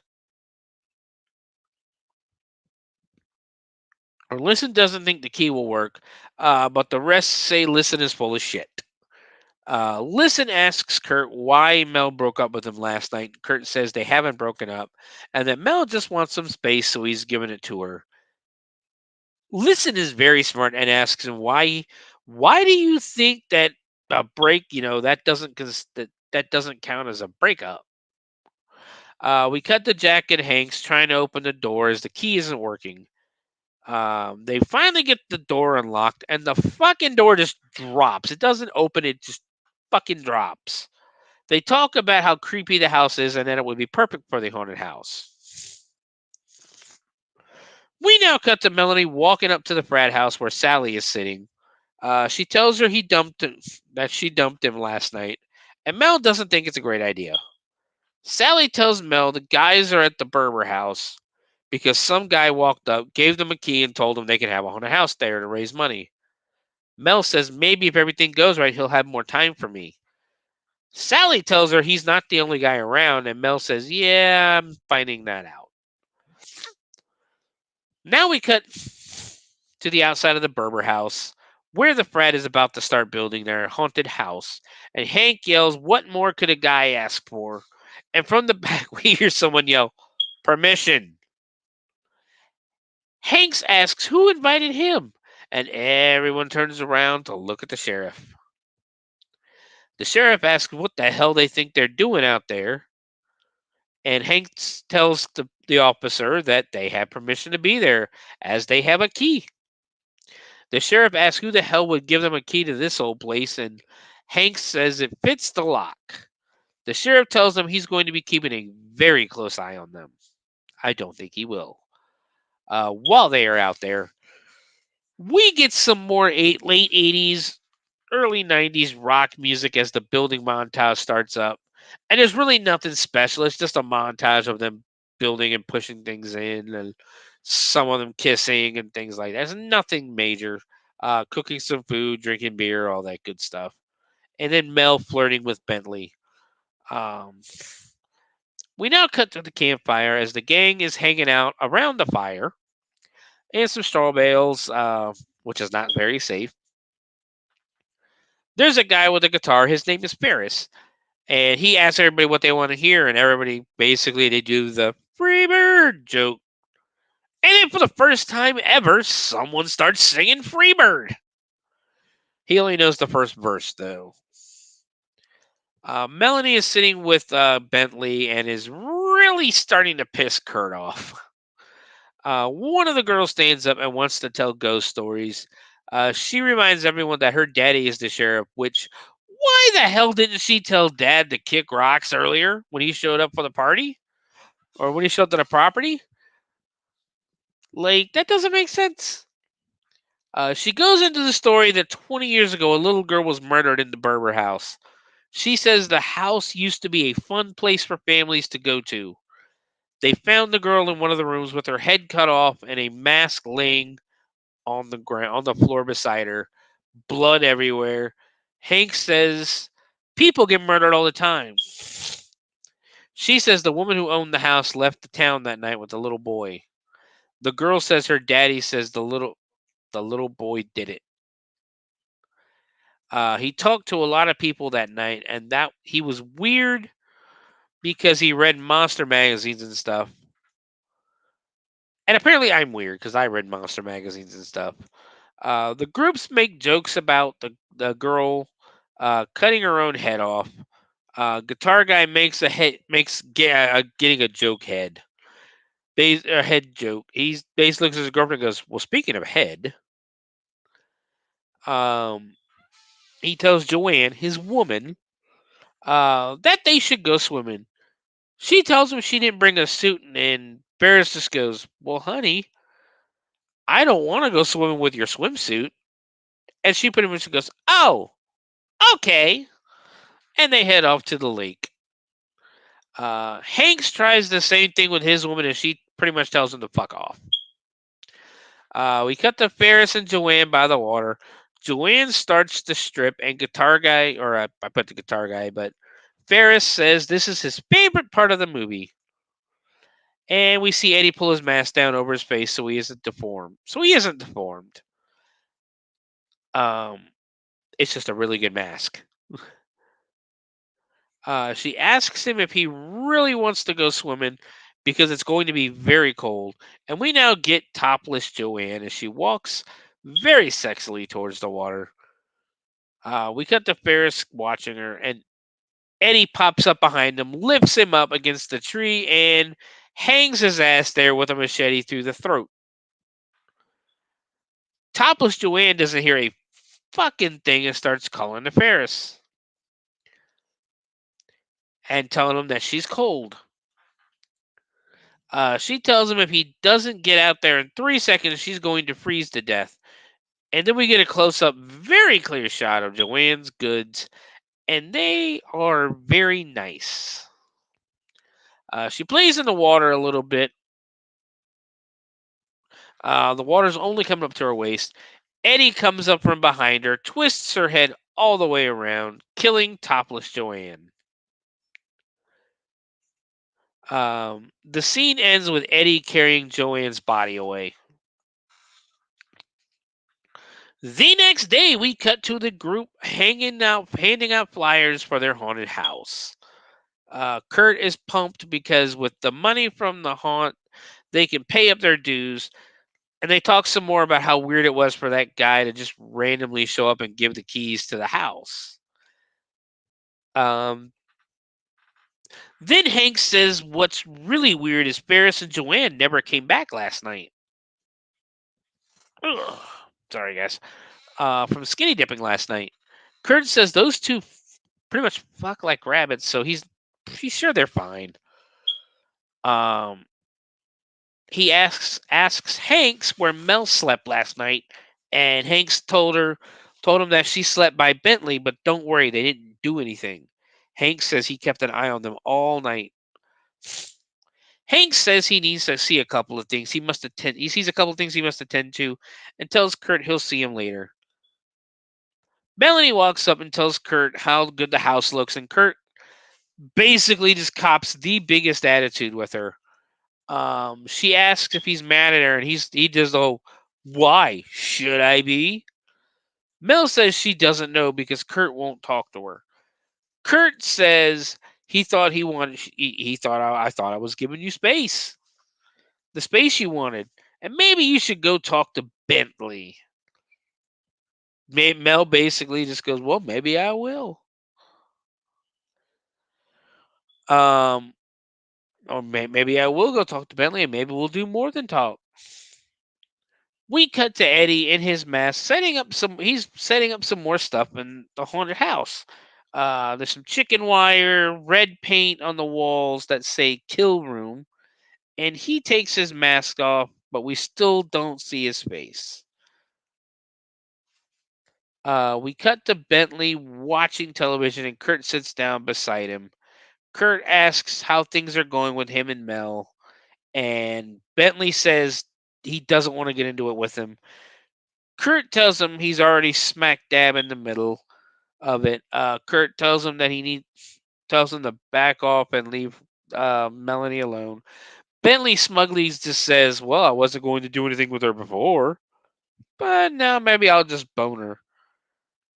Or Listen doesn't think the key will work, but the rest say Listen is full of shit. Listen asks Kurt why Mel broke up with him last night. Kurt says they haven't broken up and that Mel just wants some space, so he's giving it to her. Listen is very smart and asks him why do you think that a break, that that doesn't count as a breakup. We cut to Jack and Hanks trying to open the door as the key isn't working. They finally get the door unlocked, and the fucking door just drops. It doesn't open, it just fucking drops. They talk about how creepy the house is and that it would be perfect for the haunted house. We now cut to Melanie walking up to the frat house where Sally is sitting. She tells her that she dumped him last night, and Mel doesn't think it's a great idea. Sally tells Mel the guys are at the Berber house because some guy walked up, gave them a key, and told them they could have a haunted house there to raise money. Mel says maybe if everything goes right, he'll have more time for me. Sally tells her he's not the only guy around, and Mel says, yeah, I'm finding that out. Now we cut to the outside of the Berber house, where the frat is about to start building their haunted house, and Hank yells, what more could a guy ask for? And from the back, we hear someone yell, permission. Hanks asks who invited him, and everyone turns around to look at the sheriff. The sheriff asks what the hell they think they're doing out there, and Hanks tells the officer that they have permission to be there, as they have a key. The sheriff asks who the hell would give them a key to this old place, and Hanks says it fits the lock. The sheriff tells them he's going to be keeping a very close eye on them. I don't think he will. While they are out there, we get some more late 80s, early 90s rock music as the building montage starts up. And there's really nothing special. It's just a montage of them building and pushing things in, and some of them kissing and things like that. There's nothing major. Cooking some food, drinking beer, all that good stuff. And then Mel flirting with Bentley. Um, we now cut to the campfire as the gang is hanging out around the fire and some straw bales, which is not very safe. There's a guy with a guitar. His name is Ferris. And he asks everybody what they want to hear, and everybody basically they do the Freebird joke. And then for the first time ever, someone starts singing Freebird. He only knows the first verse, though. Melanie is sitting with Bentley and is really starting to piss Kurt off. One of the girls stands up and wants to tell ghost stories. She reminds everyone that her daddy is the sheriff, which, why the hell didn't she tell Dad to kick rocks earlier when he showed up for the party? Or when he showed up to the property? Like, that doesn't make sense. She goes into the story that 20 years ago, a little girl was murdered in the Berber house. She says the house used to be a fun place for families to go to. They found the girl in one of the rooms with her head cut off and a mask laying on the ground, on the floor beside her, blood everywhere. Hank says people get murdered all the time. She says the woman who owned the house left the town that night with the little boy. The girl says her daddy says the little boy did it. He talked to a lot of people that night, and that he was weird because he read monster magazines and stuff. And apparently I'm weird because I read monster magazines and stuff. The groups make jokes about the girl cutting her own head off. Guitar guy getting a joke head. A head joke. He basically looks at his girlfriend and goes, well, speaking of head, he tells Joanne, his woman, that they should go swimming. She tells him she didn't bring a suit, and Ferris just goes, well, honey, I don't want to go swimming with your swimsuit. And she pretty much goes, oh, okay. And they head off to the lake. Hanks tries the same thing with his woman, and she pretty much tells him to fuck off. We cut to Ferris and Joanne by the water. Joanne starts to strip, and guitar guy, or I put the guitar guy, but Ferris says this is his favorite part of the movie. And we see Eddie pull his mask down over his face so he isn't deformed. It's just a really good mask. She asks him if he really wants to go swimming because it's going to be very cold. And we now get topless Joanne as she walks very sexily towards the water. We cut to Ferris watching her, and Eddie pops up behind him, lifts him up against the tree, and hangs his ass there with a machete through the throat. Topless Joanne doesn't hear a fucking thing and starts calling to Ferris and telling him that she's cold. She tells him if he doesn't get out there in 3 seconds, she's going to freeze to death. And then we get a close up, very clear shot of Joanne's goods, and they are very nice. She plays in the water a little bit. The water's only coming up to her waist. Eddie comes up from behind her, twists her head all the way around, killing topless Joanne. The scene ends with Eddie carrying Joanne's body away. The next day, we cut to the group handing out flyers for their haunted house. Kurt is pumped because with the money from the haunt, they can pay up their dues. And they talk some more about how weird it was for that guy to just randomly show up and give the keys to the house. Then Hank says what's really weird is Ferris and Joanne never came back last night. Ugh. Sorry, guys. From skinny dipping last night. Kurt says those two pretty much fuck like rabbits, so he's sure they're fine. He asks Hanks where Mel slept last night, and Hanks told him that she slept by Bentley, but don't worry, they didn't do anything. Hanks says he kept an eye on them all night. Hanks says he needs to see a couple of things. He sees a couple of things he must attend to, and tells Kurt he'll see him later. Melanie walks up and tells Kurt how good the house looks, and Kurt basically just cops the biggest attitude with her. She asks if he's mad at her, and he does the whole, why should I be? Mel says she doesn't know because Kurt won't talk to her. Kurt says he thought I thought I was giving you space, the space you wanted, and maybe you should go talk to Bentley. Mel basically just goes, well, maybe I will. Or maybe I will go talk to Bentley, and maybe we'll do more than talk. We cut to Eddie in his mask, he's setting up some more stuff in the haunted house. There's some chicken wire, red paint on the walls that say kill room, and he takes his mask off, but we still don't see his face. We cut to Bentley watching television, and Kurt sits down beside him. Kurt asks how things are going with him and Mel, and Bentley says he doesn't want to get into it with him. Kurt tells him he's already smack dab in the middle of it. Kurt tells him that tells him to back off and leave Melanie alone. Bentley smugly just says, well, I wasn't going to do anything with her before, but now maybe I'll just bone her.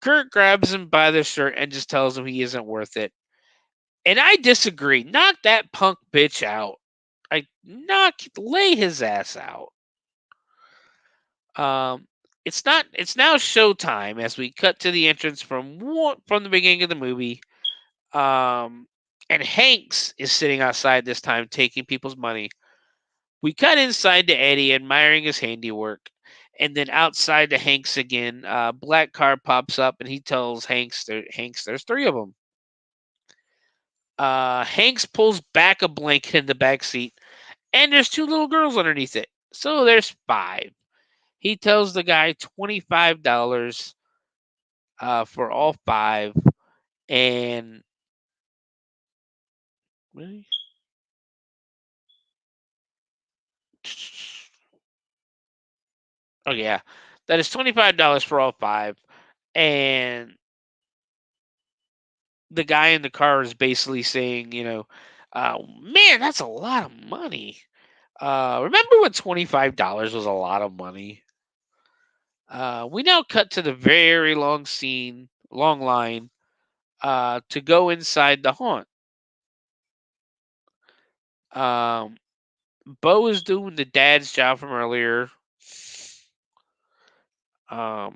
Kurt grabs him by the shirt and just tells him he isn't worth it. And I disagree. Knock that punk bitch out. Lay his ass out. It's now showtime as we cut to the entrance from the beginning of the movie. And Hanks is sitting outside this time taking people's money. We cut inside to Eddie admiring his handiwork. And then outside to Hanks again, black car pops up and he tells Hanks there's 3 of them. Hanks pulls back a blanket in the back seat, and there's 2 little girls underneath it. So there's 5. He tells the guy $25 for all 5, and really? Oh yeah, that is $25 for all 5, and the guy in the car is basically saying, man, that's a lot of money. Remember when $25 was a lot of money? We now cut to the very long line, to go inside the haunt. Bo is doing the dad's job from earlier. Of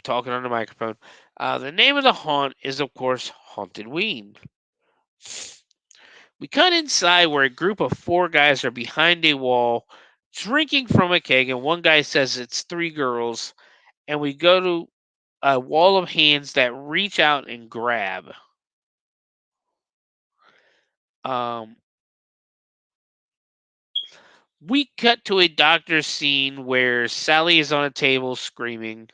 talking on the microphone. The name of the haunt is, of course, Hauntedween. We cut inside where a group of 4 guys are behind a wall drinking from a keg, and one guy says it's 3 girls, and we go to a wall of hands that reach out and grab. Um, we cut to a doctor's scene where Sally is on a table screaming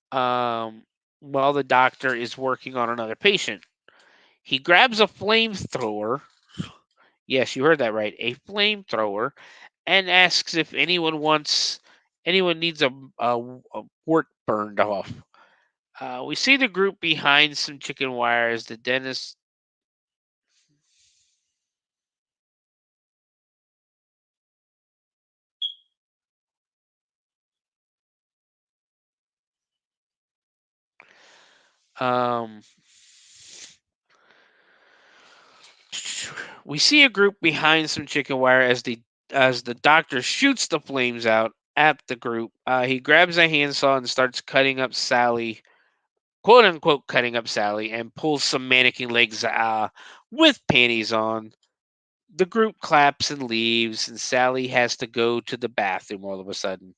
while the doctor is working on another patient. He grabs a flamethrower. Yes, you heard that right. A flamethrower, and asks if anyone needs a wart burned off. We see the group behind some chicken wire as the dentist. Um, we see a group behind some chicken wire as the doctor shoots the flames out at the group. He grabs a handsaw and starts cutting up Sally, quote unquote, cutting up Sally, and pulls some mannequin legs with panties on. The group claps and leaves, and Sally has to go to the bathroom all of a sudden.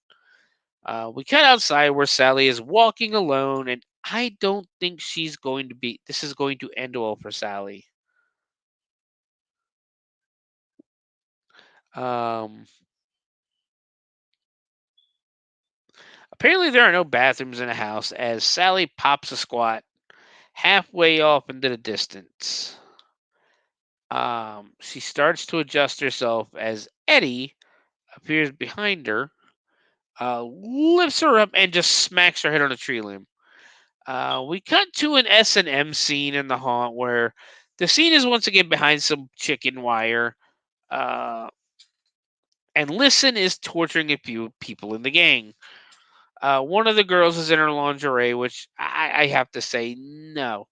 We cut outside where Sally is walking alone, and I don't think she's going to be. This is going to end well for Sally. Um, Apparently, there are no bathrooms in the house as Sally pops a squat halfway off into the distance. She starts to adjust herself as Eddie appears behind her, lifts her up, and just smacks her head on a tree limb. We cut to an S&M scene in the haunt where the scene is once again behind some chicken wire, uh, and Listen is torturing a few people in the gang. One of the girls is in her lingerie, which I have to say no.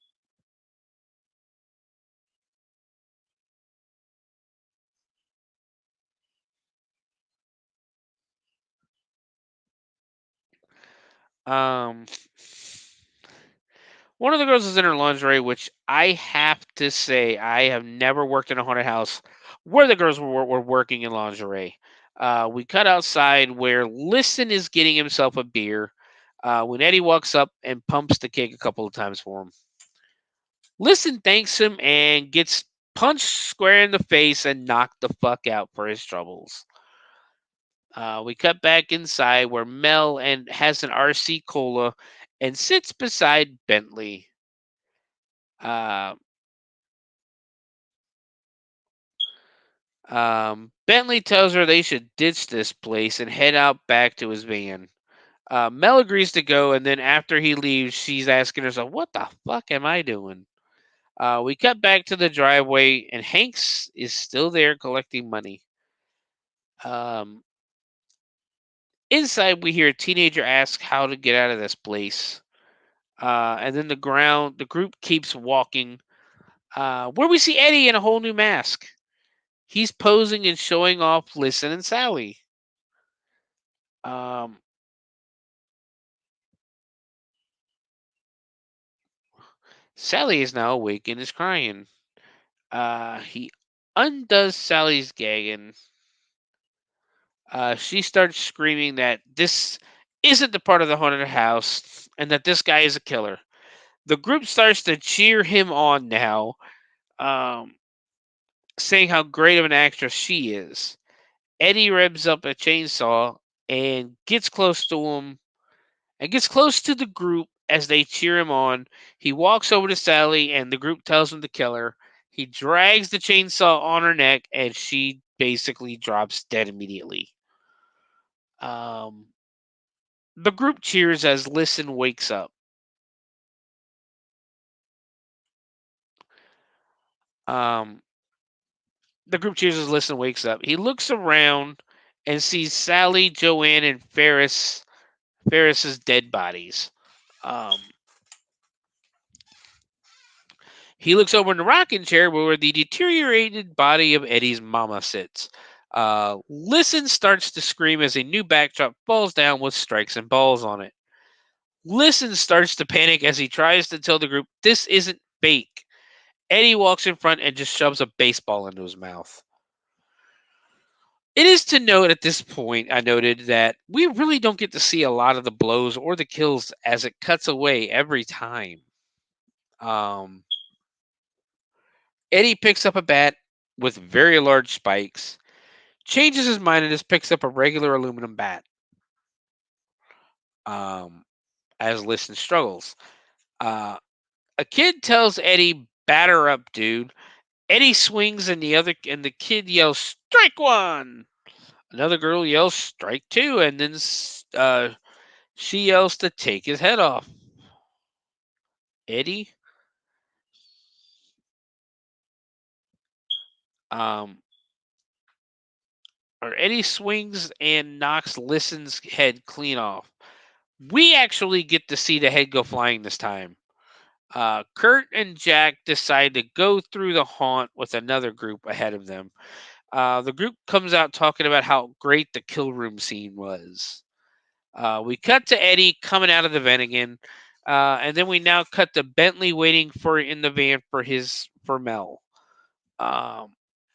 Um, One of the girls is in her lingerie, which I have to say I have never worked in a haunted house where the girls were working in lingerie. We cut outside where Listen is getting himself a beer when Eddie walks up and pumps the keg a couple of times for him. Listen thanks him and gets punched square in the face and knocked the fuck out for his troubles. We cut back inside where Mel and has an RC cola and sits beside Bentley. Uh, Bentley tells her they should ditch this place and head out back to his van. Mel agrees to go, and then after he leaves, she's asking herself, "What the fuck am I doing?" We cut back to the driveway, and Hanks is still there collecting money. Um, Inside, we hear a teenager ask how to get out of this place. And then the group keeps walking, where we see Eddie in a whole new mask. He's posing and showing off Listen and Sally. Um, Sally is now awake and is crying. He undoes Sally's gag and she starts screaming that this isn't the part of the haunted house and that this guy is a killer. The group starts to cheer him on now, um, saying how great of an actress she is. Eddie revs up a chainsaw and gets close to the group as they cheer him on. He walks over to Sally and the group tells him to kill her. He drags the chainsaw on her neck and she basically drops dead immediately. Um, the group cheers as Listen wakes up. Um, the group cheers as Listen wakes up. He looks around and sees Sally, Joanne, and Ferris's dead bodies. Um, He looks over in the rocking chair where the deteriorated body of Eddie's mama sits. Listen starts to scream as a new backdrop falls down with strikes and balls on it. Listen starts to panic as he tries to tell the group this isn't fake. Eddie walks in front and just shoves a baseball into his mouth. It is to note at this point, I noted that we really don't get to see a lot of the blows or the kills as it cuts away every time. Eddie picks up a bat with very large spikes, changes his mind, and just picks up a regular aluminum bat. As Listen struggles. A kid tells Eddie, "Batter up, dude." Eddie swings and the kid yells, "Strike one!" Another girl yells, "Strike two!" And then she yells to take his head off. Eddie Eddie swings and knocks Listen's head clean off. We actually get to see the head go flying this time. Kurt and Jack decide to go through the haunt with another group ahead of them. The group comes out talking about how great the kill room scene was. We cut to Eddie coming out of the vent again, and then we now cut to Bentley waiting in the van for Mel.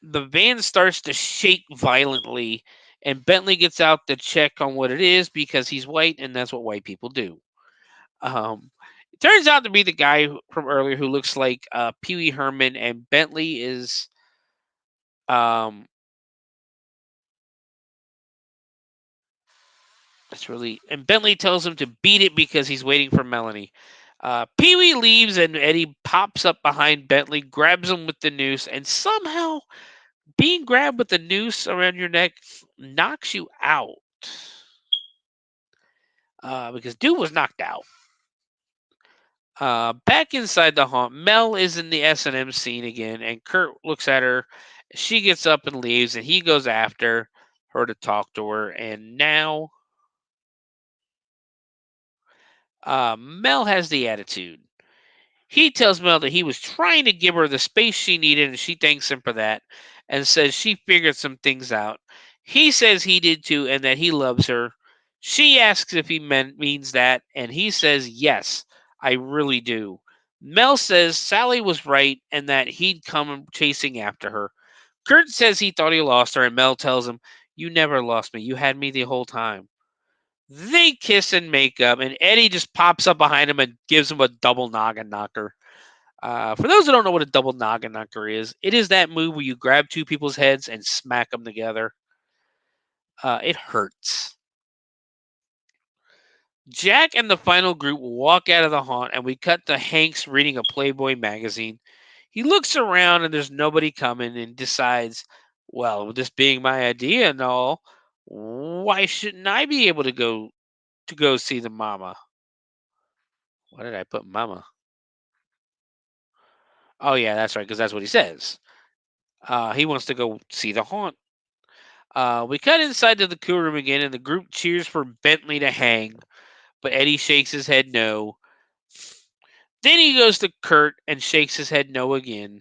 The van starts to shake violently, and Bentley gets out to check on what it is because he's white, and that's what white people do. It turns out to be the guy from earlier who looks like Pee Wee Herman, and Bentley is and Bentley tells him to beat it because he's waiting for Melanie. Pee Wee leaves, and Eddie pops up behind Bentley, grabs him with the noose, and somehow being grabbed with the noose around your neck knocks you out. Because dude was knocked out. Back inside the haunt, Mel is in the S&M scene again, and Kurt looks at her. She gets up and leaves, and he goes after her to talk to her. And now Mel has the attitude. He tells Mel that he was trying to give her the space she needed, and she thanks him for that and says she figured some things out. He says he did too and that he loves her. She asks if he means that, and he says, yes, I really do. Mel says Sally was right and that he'd come chasing after her. Kurt says he thought he lost her, and Mel tells him, you never lost me. You had me the whole time. They kiss and make up, and Eddie just pops up behind him and gives him a double noggin knocker. For those who don't know what a double noggin knocker is, it is that move where you grab two people's heads and smack them together. It hurts. Jack and the final group walk out of the haunt, and we cut to Hanks reading a Playboy magazine. He looks around, and there's nobody coming, and decides, well, with this being my idea and all, why shouldn't I be able to go see the mama? Why did I put mama? Oh yeah, that's right, because that's what he says. He wants to go see the haunt. We cut inside to the cool room again, and the group cheers for Bentley to hang, but Eddie shakes his head no. Then he goes to Kurt and shakes his head no again.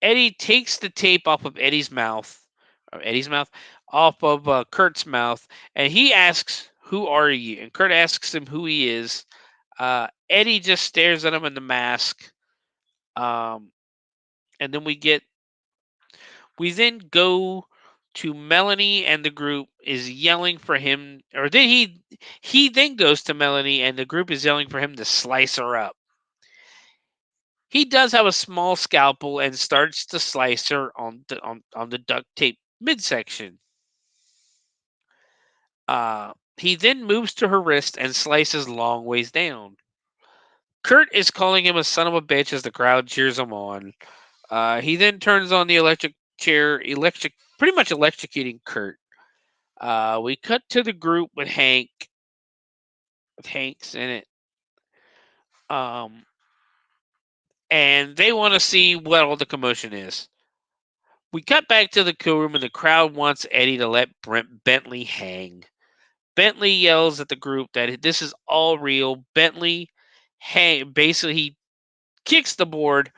Eddie takes the tape off of off of Kurt's mouth, and he asks, "Who are you?" And Kurt asks him who he is. Eddie just stares at him in the mask. And then we then go to Melanie, and the group is yelling for him, or then he then goes to Melanie, and the group is yelling for him to slice her up. He does have a small scalpel and starts to slice her on the duct tape midsection. He then moves to her wrist and slices long ways down. Kurt is calling him a son of a bitch as the crowd cheers him on. He then turns on the electric chair, pretty much electrocuting Kurt. We cut to the group with Hank's in it. And they want to see what all the commotion is. We cut back to the cool room, and the crowd wants Eddie to let Bentley hang. Bentley yells at the group that this is all real. Bentley Basically, he kicks the board.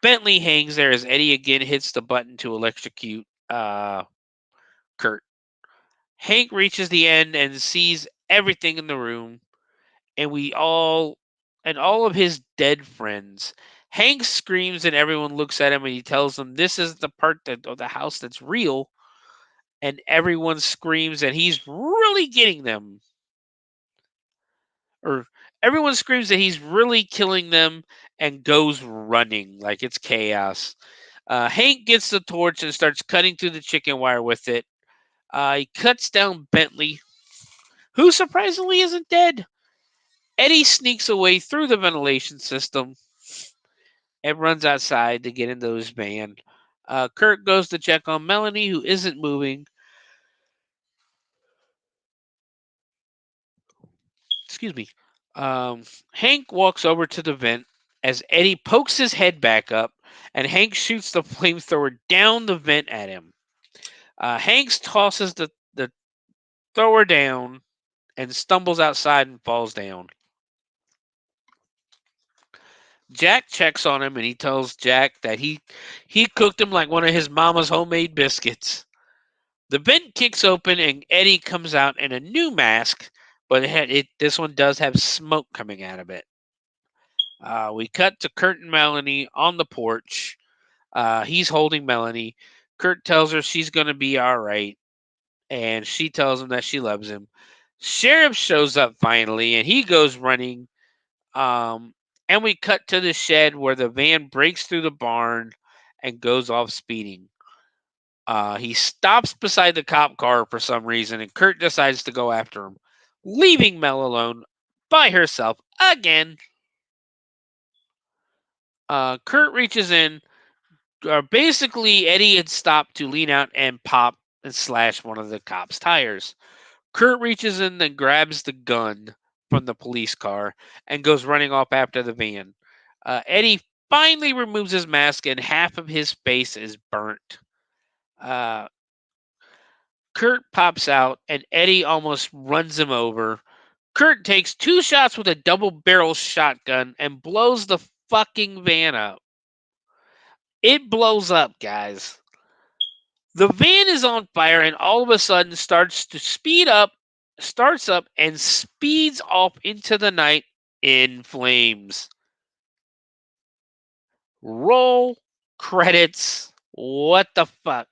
Bentley hangs there as Eddie again hits the button to electrocute Kurt. Hank reaches the end and sees everything in the room, and all of his dead friends. Hank screams and everyone looks at him and he tells them this is the part of the house that's real, and everyone screams and he's really getting them. Or everyone screams that he's really killing them and goes running like it's chaos. Hank gets the torch and starts cutting through the chicken wire with it. He cuts down Bentley, who surprisingly isn't dead. Eddie sneaks away through the ventilation system and runs outside to get into his van. Kurt goes to check on Melanie, who isn't moving. Excuse me. Hank walks over to the vent as Eddie pokes his head back up, and Hank shoots the flamethrower down the vent at him. Hank tosses the thrower down and stumbles outside and falls down. Jack checks on him and he tells Jack that he cooked him like one of his mama's homemade biscuits. The vent kicks open and Eddie comes out in a new mask, but this one does have smoke coming out of it. We cut to Kurt and Melanie on the porch. He's holding Melanie. Kurt tells her she's going to be all right, and she tells him that she loves him. Sheriff shows up finally, and he goes running. And we cut to the shed where the van breaks through the barn and goes off speeding. He stops beside the cop car for some reason, and Kurt decides to go after him, leaving Mel alone by herself again. Kurt reaches in. Basically, Eddie had stopped to lean out and pop and slash one of the cop's tires. Kurt reaches in and grabs the gun from the police car and goes running off after the van. Eddie finally removes his mask and half of his face is burnt. Kurt pops out and Eddie almost runs him over. Kurt takes 2 shots with a double barrel shotgun and blows the fucking van up. It blows up, guys. The van is on fire and all of a sudden starts up and speeds off into the night in flames. Roll credits. What the fuck?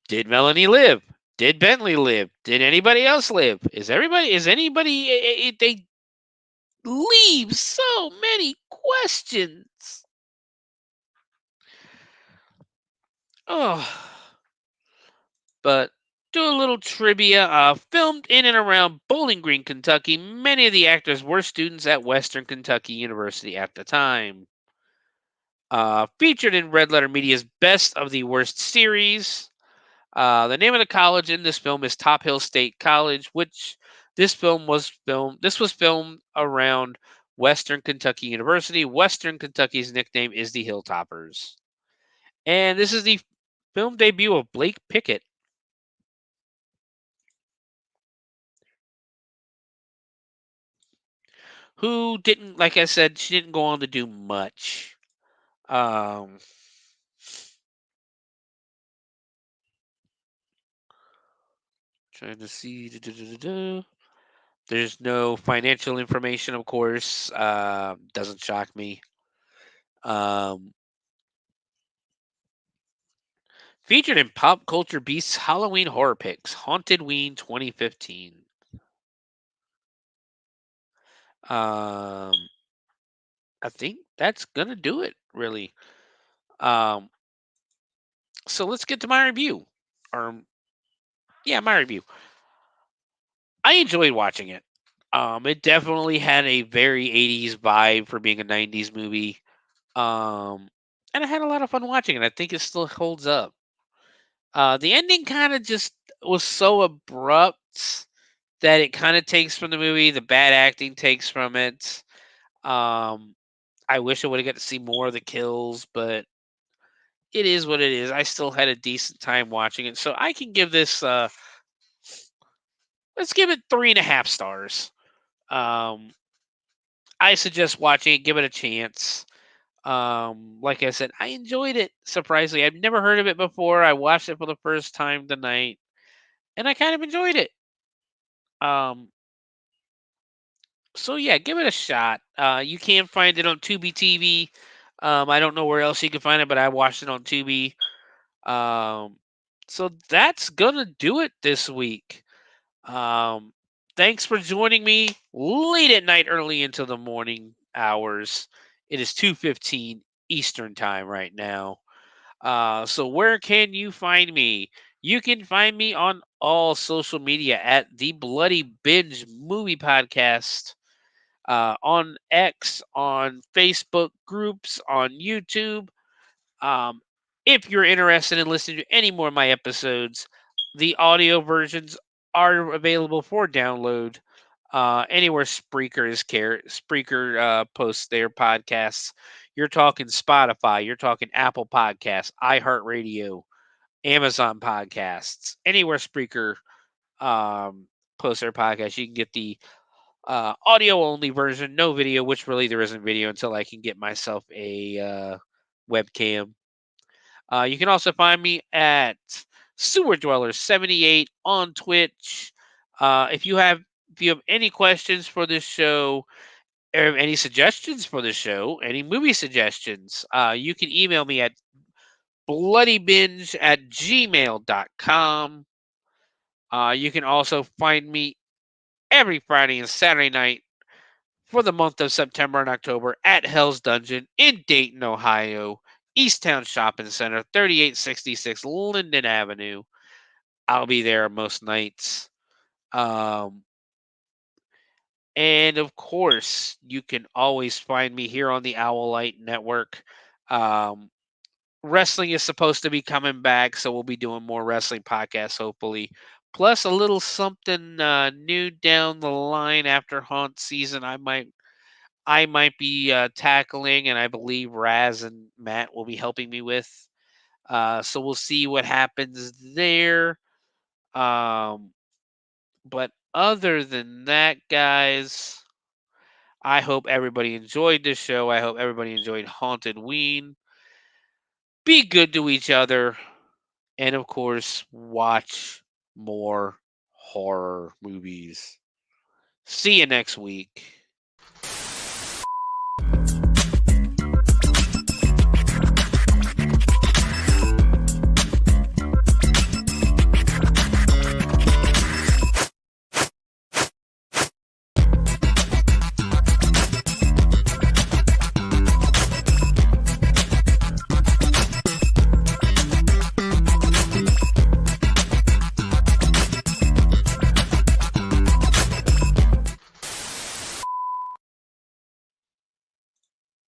Did Melanie live? Did Bentley live? Did anybody else live? They leave so many questions. Oh. But do a little trivia. Filmed in and around Bowling Green, Kentucky, many of the actors were students at Western Kentucky University at the time. Featured in Red Letter Media's Best of the Worst series. The name of the college in this film is Top Hill State College, which this was filmed around Western Kentucky University. Western Kentucky's nickname is the Hilltoppers. And this is the film debut of Blake Pickett. Who didn't, like I said, she didn't go on to do much. Trying to see. There's no financial information, of course. Doesn't shock me. Featured in Pop Culture Beast's Halloween Horror Picks, Hauntedween 2015. I think that's gonna do it, really. So let's get to my review. My review. I enjoyed watching it. It definitely had a very 80s vibe for being a 90s movie. And I had a lot of fun watching it. I think it still holds up. The ending kind of just was so abrupt that it kind of takes from the movie. The bad acting takes from it. I wish I would have got to see more of the kills, but it is what it is. I still had a decent time watching it. So I can give this, let's give it 3.5 stars. I suggest watching it. Give it a chance. Like I said, I enjoyed it. Surprisingly, I've never heard of it before. I watched it for the first time tonight, and I kind of enjoyed it. Um, so yeah, give it a shot. You can find it on Tubi TV. I don't know where else you can find it, but I watched it on Tubi. Um, so that's gonna do it this week. Um, Thanks for joining me late at night, early into the morning hours. It is 2:15 Eastern time right now. So where can you find me? You can find me on all social media at the Bloody Binge Movie Podcast, on X, on Facebook groups, on YouTube. Um, if you're interested in listening to any more of my episodes, the audio versions are available for download anywhere Spreaker posts their podcasts. You're talking Spotify, you're talking Apple Podcasts, iHeartRadio, Amazon Podcasts, anywhere Spreaker posts their podcast. You can get the audio only version, no video, which really there isn't video until I can get myself a webcam. You can also find me at Sewer Dweller 78 on Twitch. If you have any questions for this show, or any suggestions for the show, any movie suggestions, you can email me at bloodybinge@gmail.com. You can also find me every Friday and Saturday night for the month of September and October at Hell's Dungeon in Dayton, Ohio, Easttown Shopping Center, 3866 Linden Avenue. I'll be there most nights. Um, and of course, you can always find me here on the Owlite Network. Um, Wrestling is supposed to be coming back, so we'll be doing more wrestling podcasts, hopefully. Plus, a little something new down the line after Haunt season. I might be tackling, and I believe Raz and Matt will be helping me with. So we'll see what happens there. Um, but other than that, guys, I hope everybody enjoyed this show. I hope everybody enjoyed Hauntedween. Be good to each other. And of course, watch more horror movies. See you next week.